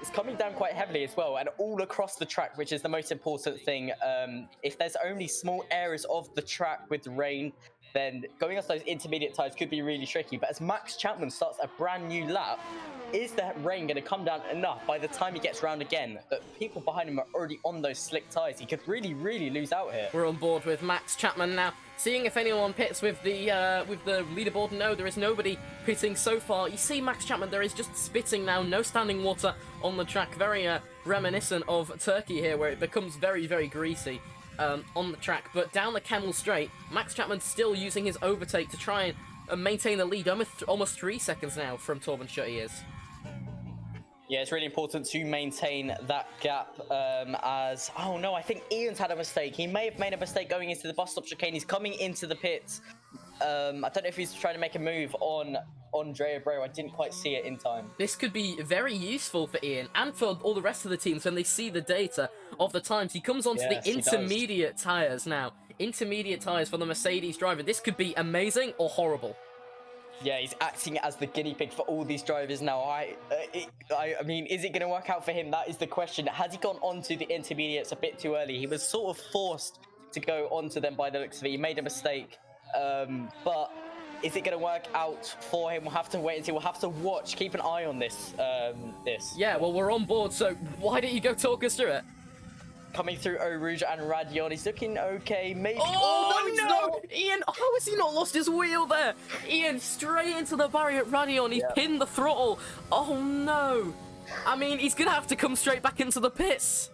It's coming down quite heavily as well, and all across the track, which is the most important thing. If there's only small areas of the track with rain, then going off those intermediate tires could be really tricky. But as Max Chapman starts a brand new lap, is the rain going to come down enough by the time he gets round again that people behind him are already on those slick tires? He could really, really lose out here.
We're on board with Max Chapman now. Seeing if anyone pits with the leaderboard. No, there is nobody pitting so far. You see Max Chapman, there is just spitting now, no standing water on the track. Very reminiscent of Turkey here, where it becomes very, very greasy on the track. But down the Kemmel Straight, Max Chapman still using his overtake to try and maintain the lead. Almost 3 seconds now from Torben Schutt he is.
Yeah, it's really important to maintain that gap as... Oh, no, I think Ian's had a mistake. He may have made a mistake going into the bus stop chicane. He's coming into the pits. I don't know if he's trying to make a move on Andre Abreu. I didn't quite see it in time.
This could be very useful for Ian and for all the rest of the teams when they see the data of the times. He comes onto the intermediate tyres now. Intermediate tyres for the Mercedes driver. This could be amazing or horrible.
Yeah, he's acting as the guinea pig for all these drivers now. I mean, is it going to work out for him? That is the question. Has he gone onto the intermediates a bit too early? He was sort of forced to go onto them by the looks of it. He made a mistake. But is it going to work out for him? We'll have to wait and see. We'll have to watch. Keep an eye on this.
Yeah, well, we're on board, so why don't you go talk us through it?
Coming through Eau Rouge and Radion. He's looking okay. Maybe.
Oh, no! Ian, how has he not lost his wheel there? Ian, straight into the barrier at Radion. He's pinned the throttle. Oh, no. I mean, he's going to have to come straight back into the pits.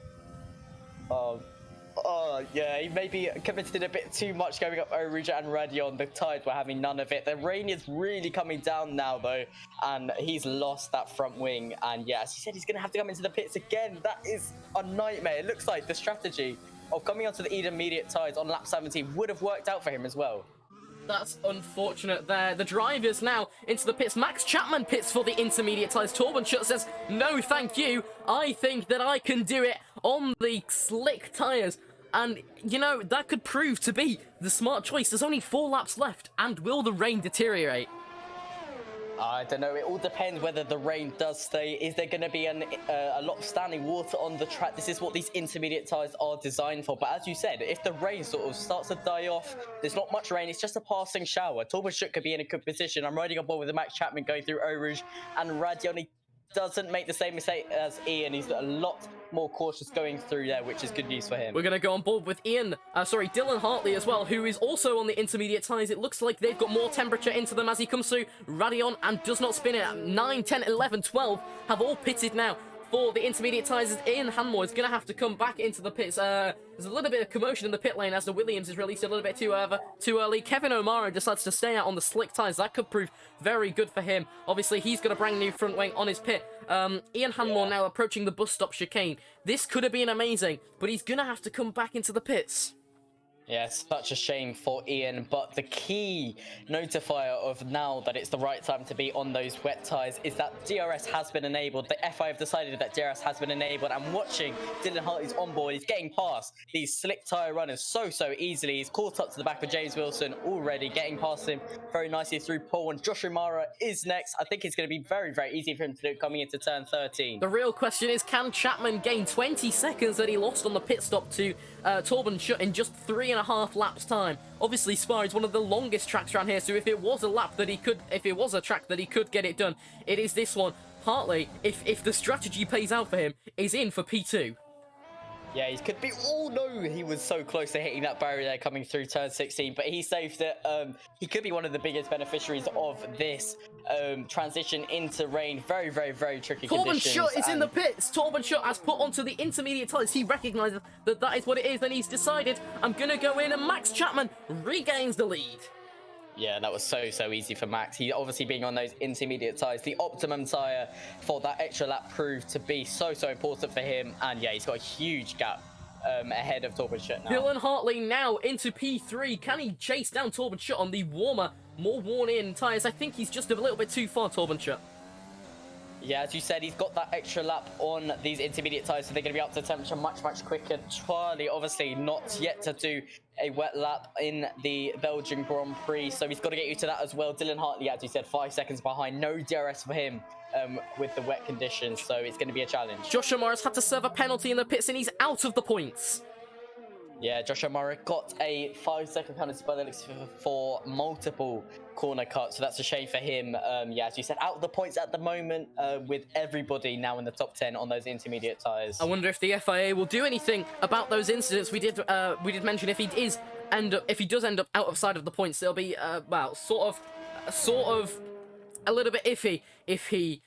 Yeah, he maybe committed a bit too much going up Eau Rouge and Radion. The tires were having none of it. The rain is really coming down now, though, and he's lost that front wing. And yeah, as he said, he's going to have to come into the pits again. That is a nightmare. It looks like the strategy of coming onto the intermediate tires on lap 17 would have worked out for him as well.
That's unfortunate there. The drivers now into the pits. Max Chapman pits for the intermediate tyres. Torben Schutt says, no, thank you. I think that I can do it on the slick tyres. And, you know, that could prove to be the smart choice. There's only 4 laps left. And will the rain deteriorate?
I don't know. It all depends whether the rain does stay. Is there going to be a lot of standing water on the track? This is what these intermediate tyres are designed for. But as you said, if the rain sort of starts to die off, there's not much rain. It's just a passing shower. Torben Schutt could be in a good position. I'm riding on board with the Max Chapman going through Eau Rouge and Radion. He doesn't make the same mistake as Ian. He's a lot more cautious going through there, which is good news for him.
We're going to go on board with Dylan Hartley as well, who is also on the intermediate tyres. It looks like they've got more temperature into them as he comes through Radion and does not spin it. 9, 10, 11, 12 have all pitted now for the intermediate tyres. Ian Hanmore is going to have to come back into the pits. There's a little bit of commotion in the pit lane as the Williams is released a little bit too early. Kevin O'Mara decides to stay out on the slick tyres. That could prove very good for him. Obviously, he's got a brand new front wing on his pit. Ian Hanmore now approaching the bus stop chicane. This could have been amazing, but he's going to have to come back into the pits.
Yeah, such a shame for Ian, but the key notifier of now that it's the right time to be on those wet tyres is that DRS has been enabled. The FI have decided that DRS has been enabled, and watching Dylan Hartley's on board, he's getting past these slick tyre runners so easily. He's caught up to the back of James Wilson already, getting past him very nicely through pole, and Josh O'Mara is next. I think it's going to be very easy for him to do coming into turn 13.
The real question is, can Chapman gain 20 seconds that he lost on the pit stop to Torben Schutt in just 3.5 laps time? Obviously, Spa is one of the longest tracks around here, so if it was a track that he could get it done, it is this one. Hartley, if the strategy pays out for him, is in for P2.
Yeah, he could be... Oh, no, he was so close to hitting that barrier there coming through turn 16, but he saved it. He could be one of the biggest beneficiaries of this transition into rain. Very tricky conditions.
Torben Schutt is in the pits. Torben Schutt has put onto the intermediate tyres. He recognises that is what it is, and he's decided, I'm going to go in, and Max Chapman regains the lead.
Yeah, that was so easy for Max. He obviously being on those intermediate tyres, the optimum tyre for that extra lap proved to be so important for him. And yeah, he's got a huge gap ahead of Torben Schutt now.
Dylan Hartley now into P3. Can he chase down Torben Schutt on the warmer, more worn-in tyres? I think he's just a little bit too far, Torben Schutt.
Yeah, as you said, he's got that extra lap on these intermediate tyres, so they're going to be up to temperature much quicker. Charlie, obviously, not yet to do a wet lap in the Belgian Grand Prix, so he's got to get used to that as well. Dylan Hartley, as you said, 5 seconds behind. No DRS for him with the wet conditions, so it's going to be a challenge.
Joshua Morris had to serve a penalty in the pits, and he's out of the points.
Yeah, Joshua Murray got a 5-second penalty by the looks for multiple corner cuts, so that's a shame for him. Yeah, as you said, out of the points at the moment, with everybody now in the top 10 on those intermediate tyres.
I wonder if the FIA will do anything about those incidents. We did mention if he does end up outside of the points, it'll be well, sort of a little bit iffy if he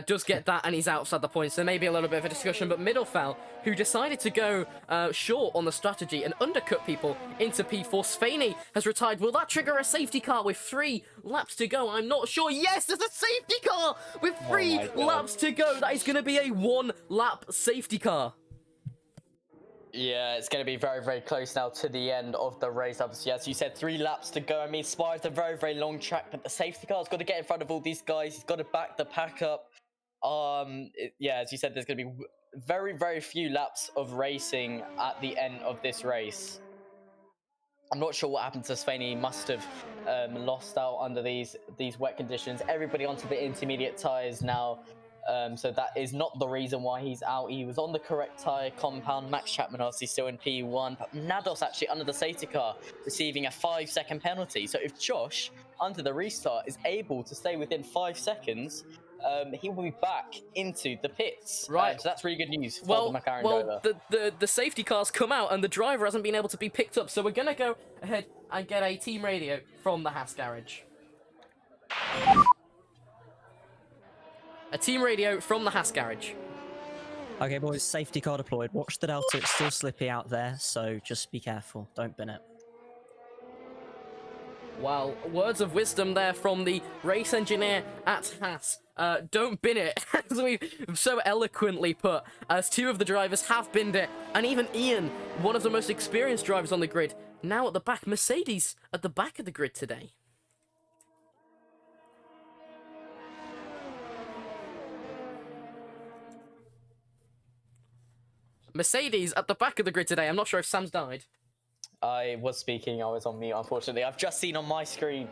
does get that and he's outside the points. There may be a little bit of a discussion, but Middelfeld, who decided to go short on the strategy and undercut people into P4. Svaney has retired. Will that trigger a safety car with 3 laps to go? I'm not sure. Yes, there's a safety car with 3 laps to go. That is going to be a 1-lap safety car.
Yeah, it's going to be very close now to the end of the race. Obviously, as you said, 3 laps to go. I mean, Spa is a very long track, but the safety car's got to get in front of all these guys. He's got to back the pack up. Yeah, as you said, there's going to be very few laps of racing at the end of this race. I'm not sure what happened to Spain. He must have lost out under these wet conditions. Everybody onto the intermediate tyres now. So that is not the reason why he's out. He was on the correct tyre compound. Max Chapman obviously still in P1, but Nados actually under the safety car, receiving a 5-second penalty. So if Josh, under the restart, is able to stay within 5 seconds, he will be back into the pits.
Right.
So that's really good news for the McLaren driver.
The safety car's come out and the driver hasn't been able to be picked up. So we're going to go ahead and get a team radio from the Haas garage. A team radio from the Haas garage.
Okay, boys, safety car deployed. Watch the Delta, it's still slippy out there, so just be careful. Don't bin it.
Well, words of wisdom there from the race engineer at Haas. Don't bin it, as we've so eloquently put, as 2 of the drivers have binned it, and even Ian, one of the most experienced drivers on the grid, now at the back. Mercedes at the back of the grid today. Mercedes at the back of the grid today. I'm not sure if Sam's died.
I was speaking, I was on mute, unfortunately. I've just seen on my screen,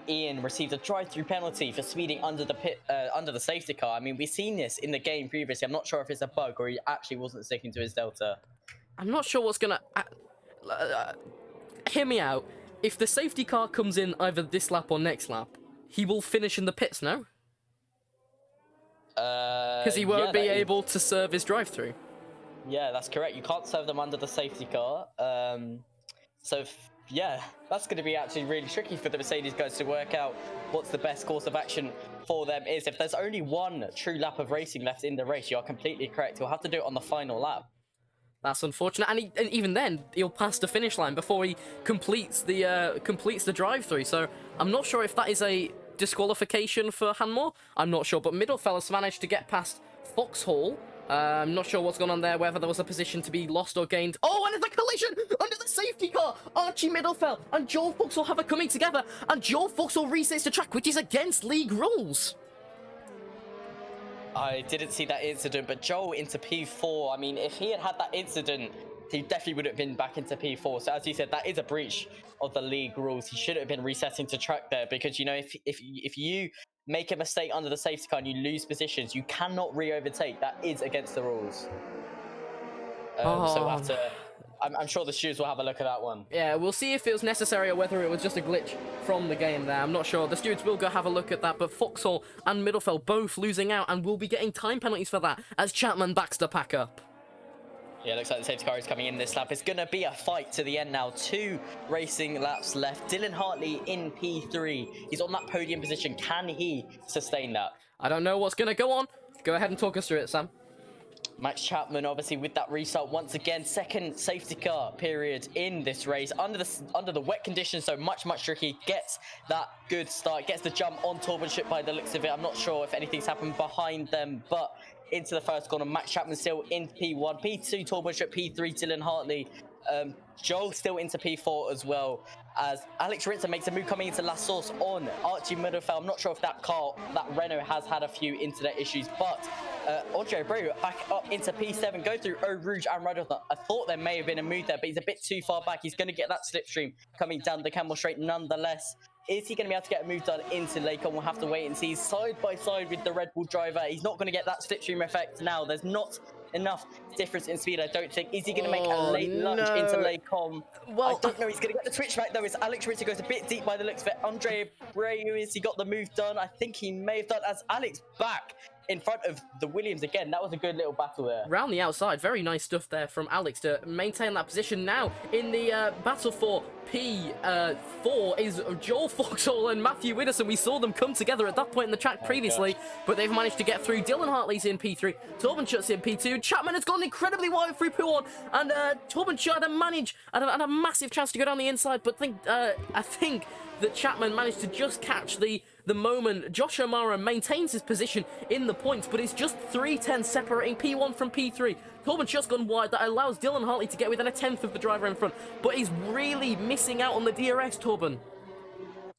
Ian received a drive-through penalty for speeding under the safety car. I mean, we've seen this in the game previously. I'm not sure if it's a bug or he actually wasn't sticking to his Delta.
I'm not sure what's gonna... hear me out. If the safety car comes in either this lap or next lap, he will finish in the pits, no? Because he won't be able to serve his drive-through.
Yeah, that's correct. You can't serve them under the safety car. Yeah, that's going to be actually really tricky for the Mercedes guys to work out what's the best course of action for them is. If there's only 1 true lap of racing left in the race, you are completely correct. He'll have to do it on the final lap.
That's unfortunate, and even then, he'll pass the finish line before he completes the drive-through. So I'm not sure if that is a disqualification for Hanmore. I'm not sure, but Middelfeld has managed to get past Foxhall. I'm not sure what's gone on there, whether there was a position to be lost or gained. Oh, and it's a collision under the safety car. Archie Middelfeld and Joel Foxhall have it coming together, and Joel Foxhall resets the track, which is against league rules.
I didn't see that incident, but Joel into P4. I mean, if he had had that incident, he definitely would have been back into P4. So as you said, that is a breach of the league rules. He should have been resetting to track there, because, you know, if you make a mistake under the safety car and you lose positions, you cannot re-overtake. That is against the rules. So we'll have to... I'm sure the stewards will have a look at that one.
Yeah, we'll see if it was necessary or whether it was just a glitch from the game there. I'm not sure. The stewards will go have a look at that, but Foxhall and Middelfeld both losing out and will be getting time penalties for that as Chapman backs the pack up.
Yeah, looks like the safety car is coming in this lap. It's going to be a fight to the end now. 2 racing laps left. Dylan Hartley in P3. He's on that podium position. Can he sustain that?
I don't know what's going to go on. Go ahead and talk us through it, Sam.
Max Chapman, obviously, with that restart once again. 2nd safety car period in this race. Under the wet conditions, so much tricky. Gets that good start. Gets the jump on Torbenship by the looks of it. I'm not sure if anything's happened behind them, but into the first corner, Max Chapman still in P1. P2, Torbenship. P3, Dylan Hartley. Joel still into P4 as well, as Alex Rinser makes a move coming into La Source on Archie Middlefeld. I'm not sure if that Renault has had a few internet issues, but Andre Abreu back up into P7, go through Eau Rouge and Radisson. I thought there may have been a move there, but he's a bit too far back. He's going to get that slipstream coming down the Camel Straight nonetheless. Is he going to be able to get a move done into Lakon? We'll have to wait and see. He's side by side with the Red Bull driver. He's not going to get that slipstream effect now. There's not enough difference in speed, I don't think. Is he going to make a late lunge into Lakon? Well, I don't know. He's going to get the switch back, though. It's Alex Rinser goes a bit deep by the looks of it. Andre Abreu, has he got the move done? I think he may have done, as Alex back in front of the Williams again. That was a good little battle there.
Round the outside, very nice stuff there from Alex to maintain that position. Now in the battle for P4 is Joel Foxhall and Matthew Widdowson. We saw them come together at that point in the track previously, but they've managed to get through. Dylan Hartley's in P3, Torben Schutt's in P2. Chapman has gone incredibly wide through P1, and Torben Schutt had a massive chance to go down the inside, but I think that Chapman managed to just catch the moment. Josh O'Mara maintains his position in the points, but it's just 3:10 separating P1 from P3. Torben Schutt's gone wide. That allows Dylan Hartley to get within a tenth of the driver in front, but he's really missing out on the DRS, Torben.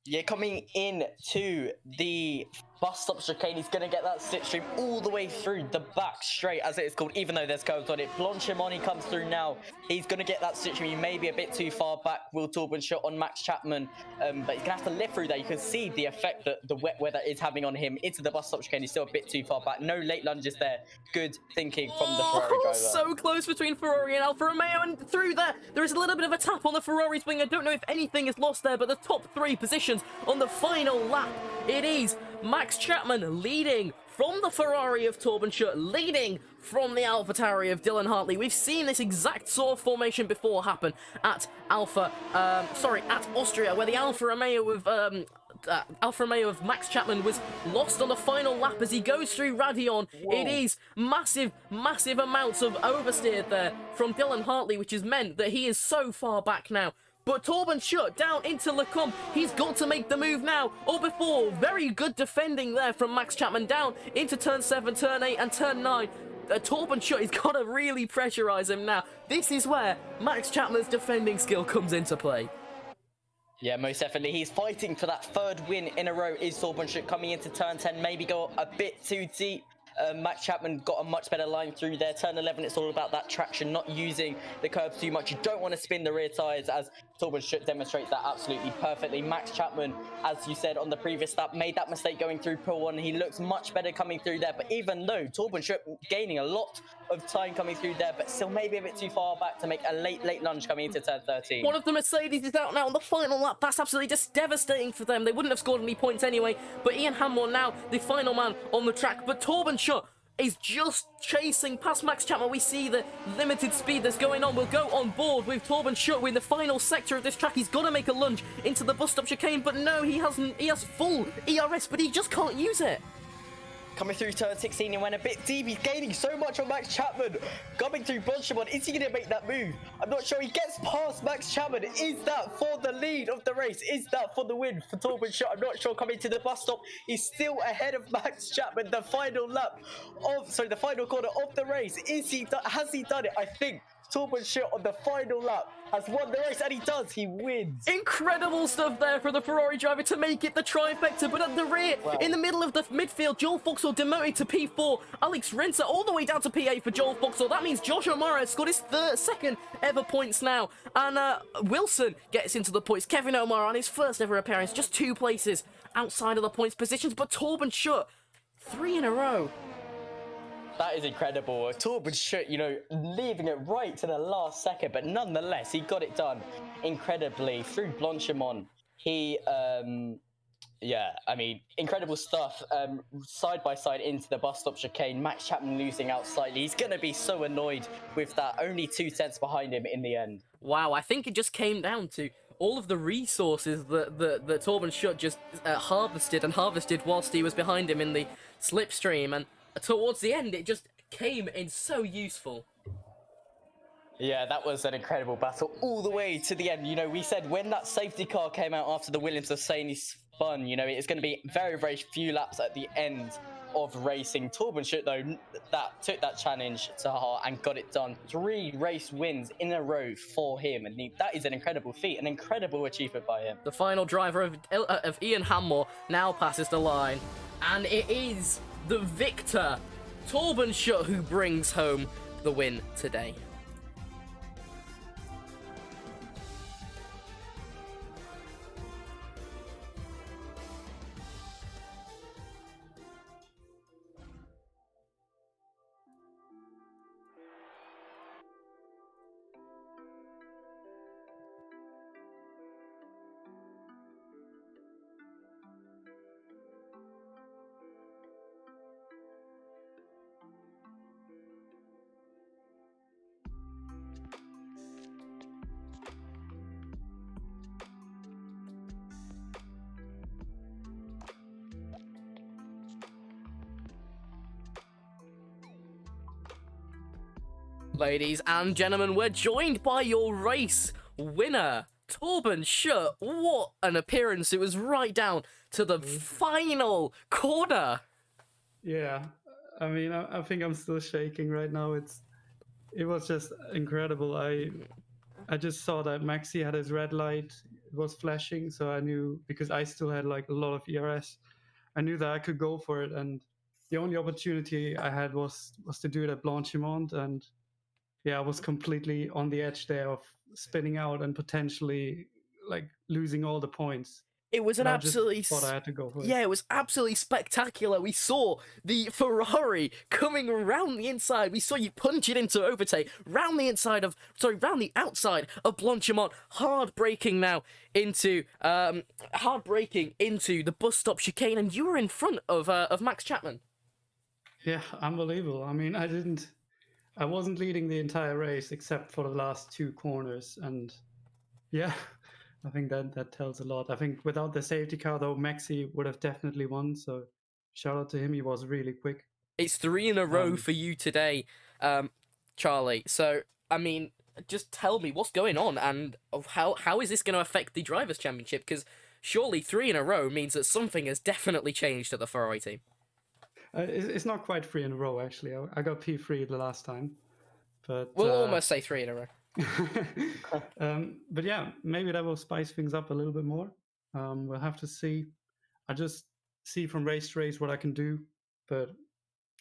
Yeah, coming in to the bus stop chicane, he's going to get that slipstream all the way through the back straight, as it is called, even though there's curves on it. Blanchimoni comes through now. He's going to get that slipstream. He may be a bit too far back. Will Torben Schutt on Max Chapman, but he's going to have to lift through there. You can see the effect that the wet weather is having on him. Into the bus stop chicane, he's still a bit too far back. No late lunges there. Good thinking from the Ferrari driver.
So close between Ferrari and Alfa Romeo, and through there is a little bit of a tap on the Ferrari's wing. I don't know if anything is lost there, but the top three positions on the final lap, it is Max Chapman leading from the Ferrari of Torben Schutt, leading from the AlphaTauri of Dylan Hartley. We've seen this exact sort of formation before happen at Austria, where the Alfa Romeo of Max Chapman was lost on the final lap as he goes through Radion. Whoa. It is massive amounts of oversteer there from Dylan Hartley, which has meant that he is so far back now. But Torben Schutt down into Lecombe. He's got to make the move now or before. Very good defending there from Max Chapman down into turn 7, turn 8 and turn 9. Torben Schutt has got to really pressurise him now. This is where Max Chapman's defending skill comes into play.
Yeah, most definitely. He's fighting for that third win in a row. Is Torben Schutt coming into turn 10? Maybe go a bit too deep. Max Chapman got a much better line through there. Turn 11, it's all about that traction, not using the curbs too much. You don't want to spin the rear tyres, as Torben Schutt demonstrates that absolutely perfectly. Max Chapman, as you said on the previous lap, made that mistake going through Pool 1. He looks much better coming through there, but even though Torben Schutt gaining a lot of time coming through there, but still maybe a bit too far back to make a late lunge coming into turn 13.
One of the Mercedes is out now on the final lap. That's absolutely just devastating for them. They wouldn't have scored any points anyway, but Ian Hanmore now the final man on the track. But Torben Schutt is just chasing past Max Chapman. We see the limited speed that's going on. We'll go on board with Torben Schutt in the final sector of this track. He's got to make a lunge into the bus stop chicane, but no, he hasn't. He has full ERS, but he just can't use it.
Coming through turn 16, he went a bit deep. He's gaining so much on Max Chapman. Coming through Blanchimon, is he going to make that move? I'm not sure. He gets past Max Chapman. Is that for the lead of the race? Is that for the win for Torben Schutt? I'm not sure. Coming to the bus stop, he's still ahead of Max Chapman. The final lap the final corner of the race. Has he done it? I think Torben Schutt on the final lap has won the race, and he does. He wins.
Incredible stuff there for the Ferrari driver to make it the trifecta, but at the rear, in the middle of the midfield, Joel Foxhall demoted to P4. Alex Rinser all the way down to P8 for Joel Foxhall. That means Josh O'Mara has scored his second ever points now, and Wilson gets into the points. Kevin O'Mara on his first ever appearance, just 2 places outside of the points positions, but Torben Schutt, 3 in a row.
That is incredible. Torben Schutt, leaving it right to the last second, but nonetheless, he got it done incredibly through Blanchimon. Incredible stuff. Side by side into the bus stop chicane. Max Chapman losing out slightly. He's going to be so annoyed with that. Only 2 tenths behind him in the end.
Wow, I think it just came down to all of the resources that Torben Schutt just harvested whilst he was behind him in the slipstream, and towards the end, it just came in so useful.
Yeah, that was an incredible battle all the way to the end. We said when that safety car came out after the Williams was saying he spun, it's going to be very, very few laps at the end of racing. Torben Schutt, though, that took that challenge to heart and got it done. 3 race wins in a row for him, and that is an incredible feat, an incredible achievement by him.
The final driver of Ian Hammore now passes the line, and it is the victor, Torben Schutt, who brings home the win today. Ladies and gentlemen, we're joined by your race winner, Torben Schutt. What an appearance. It was right down to the final corner.
Yeah, I mean, I think I'm still shaking right now. It was just incredible. I just saw that Maxi had his red light. It was flashing, so I knew, because I still had like a lot of ERS, I knew that I could go for it. And the only opportunity I had was to do it at Blanchimont, and yeah, I was completely on the edge there of spinning out and potentially like losing all the points.
It was an
But I just
absolutely
thought I had to go for it.
Yeah, it was absolutely spectacular. We saw the Ferrari coming around the inside. We saw you punch it into overtake round the outside of Blanchimont, hard braking into the bus stop chicane, and you were in front of Max Chapman.
Yeah, unbelievable. I mean, I wasn't leading the entire race except for the last 2 corners, and yeah, I think that tells a lot. I think without the safety car, though, Maxi would have definitely won. So shout out to him; he was really quick.
It's 3 in a row for you today, Charlie. So I mean, just tell me what's going on, and how is this going to affect the drivers' championship? Because surely 3 in a row means that something has definitely changed at the Ferrari team.
It's not quite 3 in a row, actually. I got P3 the last time, but
We'll almost say 3 in a row.
but yeah, maybe that will spice things up a little bit more. We'll have to see. I just see from race to race what I can do. But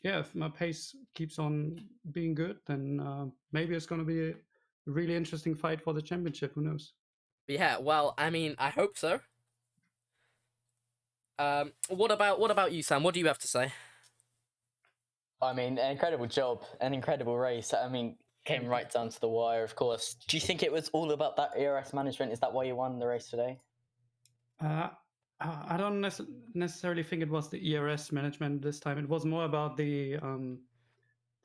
yeah, if my pace keeps on being good, then maybe it's going to be a really interesting fight for the championship. Who knows?
Yeah, well, I mean, I hope so. What about you, Sam? What do you have to say?
I mean, an incredible job, an incredible race. I mean, came right down to the wire, of course. Do you think it was all about that ERS management? Is that why you won the race today?
I don't necessarily think it was the ERS management this time. It was more about the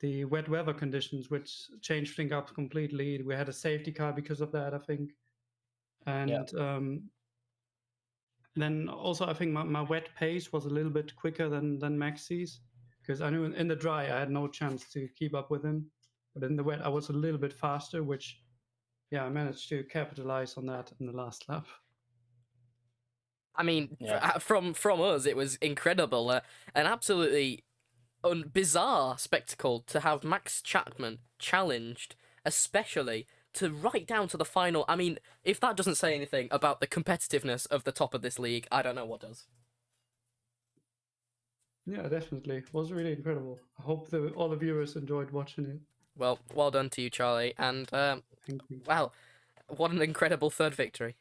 wet weather conditions, which changed things up completely. We had a safety car because of that, I think. And then also, I think my wet pace was a little bit quicker than Maxi's, because I knew in the dry I had no chance to keep up with him. But in the wet, I was a little bit faster, which, yeah, I managed to capitalize on that in the last lap.
I mean, from us, it was incredible. An absolutely bizarre spectacle to have Max Chapman challenged, especially to right down to the final. I mean, if that doesn't say anything about the competitiveness of the top of this league, I don't know what does.
Yeah, definitely. It was really incredible. I hope all the viewers enjoyed watching it.
Well done to you, Charlie. And,
Thank you.
wow, what an incredible third victory.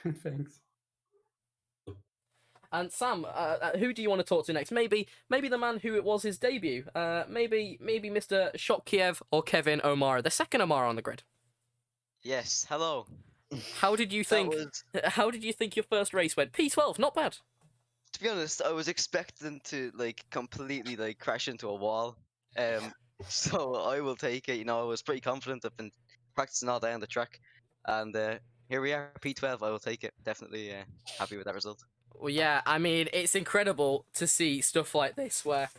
Thanks.
And Sam, who do you want to talk to next? Maybe the man who it was his debut. Maybe Mr. Shotkiev or Kevin O'Mara, the second O'Mara on the grid.
Yes, hello.
How did you think? How did you think your first race went? P12, not bad.
To be honest, I was expecting to completely crash into a wall. So I will take it. I was pretty confident. I've been practicing all day on the track, and here we are, P12. I will take it. Definitely happy with that result.
Well, yeah, I mean, it's incredible to see stuff like this where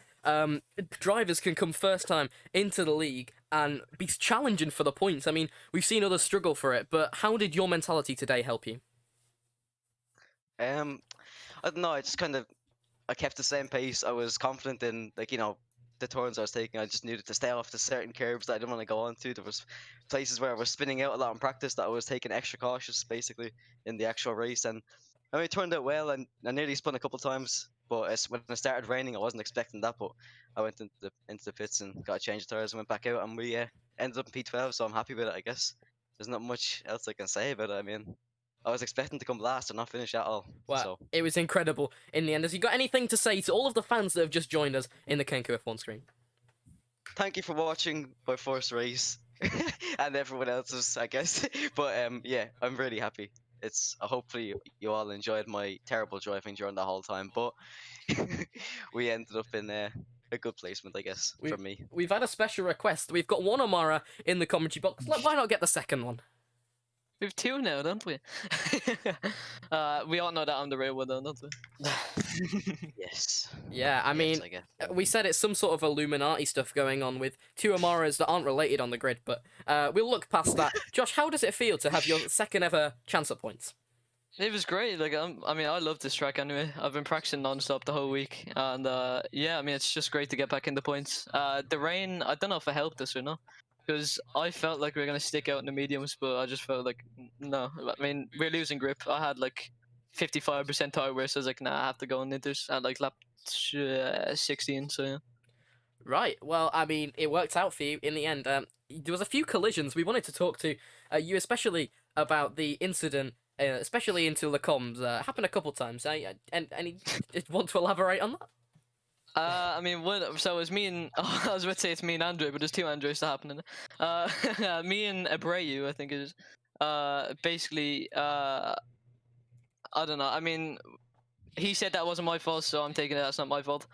drivers can come first time into the league and be challenging for the points. I mean, we've seen others struggle for it, but how did your mentality today help you?
I don't know. I just kind of I kept the same pace. I was confident in like the turns I was taking. I just needed to stay off the certain curves that I didn't want to go onto. There was places where I was spinning out a lot in practice that I was taking extra cautious basically in the actual race, and I mean it turned out well. And I nearly spun a couple times, but when it started raining, I wasn't expecting that. But I went into the pits and got a change of tires and went back out, and we ended up in P12. So I'm happy with it. I guess there's not much else I can say about it. I mean, I was expecting to come last and not finish at all.
Well,
So
it was incredible in the end. Has you got anything to say to all of the fans that have just joined us in the Kenco F1 screen?
thank you for watching my first race and everyone else's, I guess. But yeah, I'm really happy. It's hopefully you all enjoyed my terrible driving during the whole time, but we ended up in a good placement, I guess, from me.
We've had a special request. We've got one Amara in the commentary box. Why not get the second one?
We have 2 now, don't we? We all know that I'm the real one, though, don't we?
Yes.
Yeah, I mean,
I guess.
we said it's some sort of Illuminati stuff going on with 2 Amaras that aren't related on the grid, but we'll look past that. Josh, how does it feel to have your second ever chance at points?
It was great. Like, I mean, I love this track anyway. I've been practicing non-stop the whole week, and yeah, I mean, it's just great to get back in the points. The rain, I don't know if it helped us or not, because I felt like we were gonna stick out in the mediums, but I just felt like no. I mean, we're losing grip. I had like 55% tire wear, so I was like, nah, I have to go on inters at like lap 16. So yeah.
Right. Well, I mean, it worked out for you in the end. There was a few collisions. We wanted to talk to you, especially about the incident, especially into the comms. Happened a couple times. And you want to elaborate on that?
I mean, so it was me and I was about to say it's me and Andre, but there's 2 Andres that happened. Me and Abreu, I think it is. Basically, I don't know. I mean, he said that wasn't my fault, so I'm taking it that's not my fault.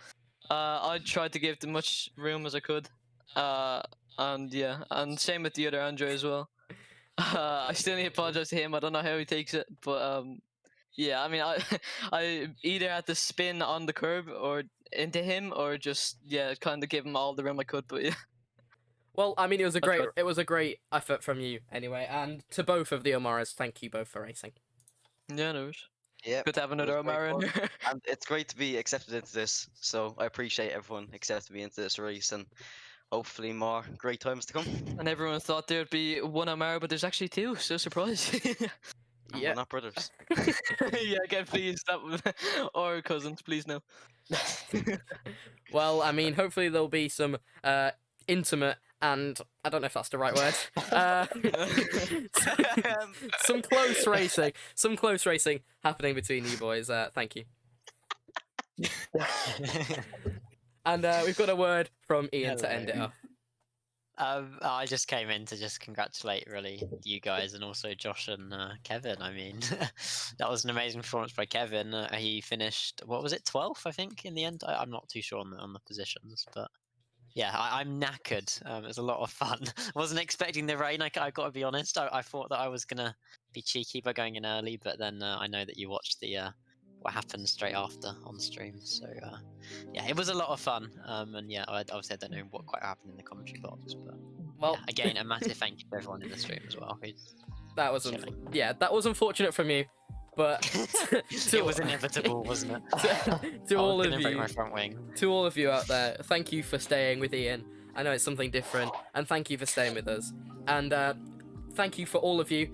I tried to give as much room as I could. And yeah, and same with the other Andre as well. I still need to apologize to him. I don't know how he takes it, but yeah, I mean, I either had to spin on the curb or into him, or just kind of give him all the room I could. But yeah.
Well, I mean, it was a great effort from you anyway, and to both of the Omaras, thank you both for racing.
Yeah, no worries.
Yeah.
Good to have another
was great
Omar in
fun.
here.
And it's great to be accepted into this. So I appreciate everyone accepting me into this race, and hopefully more great times to come.
And everyone thought there'd be 1 Omar, but there's actually 2. So surprise.
And
Yeah.
we're not brothers.
Yeah, again, please. Or cousins, please no.
Well, I mean, hopefully there'll be some intimate and I don't know if that's the right word. Some close racing happening between you boys. Thank you. And we've got a word from Ian to end it off.
I just came in to just congratulate really you guys and also Josh and Kevin. I mean, that was an amazing performance by Kevin. He finished, what was it, 12th, I think, in the end. I'm not too sure on the positions, but yeah, I'm knackered. It was a lot of fun. Wasn't expecting the rain. I got to be honest. I thought that I was gonna be cheeky by going in early, but then I know that you watched the what happened straight after on stream. So yeah, it was a lot of fun. And yeah, obviously I don't know what quite happened in the commentary box, but
Well,
yeah, again, a massive thank you to everyone in the stream as well.
that was
chilling.
that was unfortunate from you, but
It was inevitable, wasn't it?
to
I was
all of
gonna break
you,
my front wing.
to all of you out there, thank you for staying with Ian. I know it's something different, and thank you for staying with us. And thank you for all of you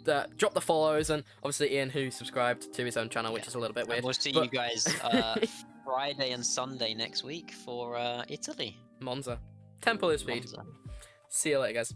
that dropped the follows, and obviously Ian who subscribed to his own channel, which is a little bit weird.
And we'll see
but-
you guys Friday and Sunday next week for Italy.
Monza. Temple of Speed.
Monza.
See you later, guys.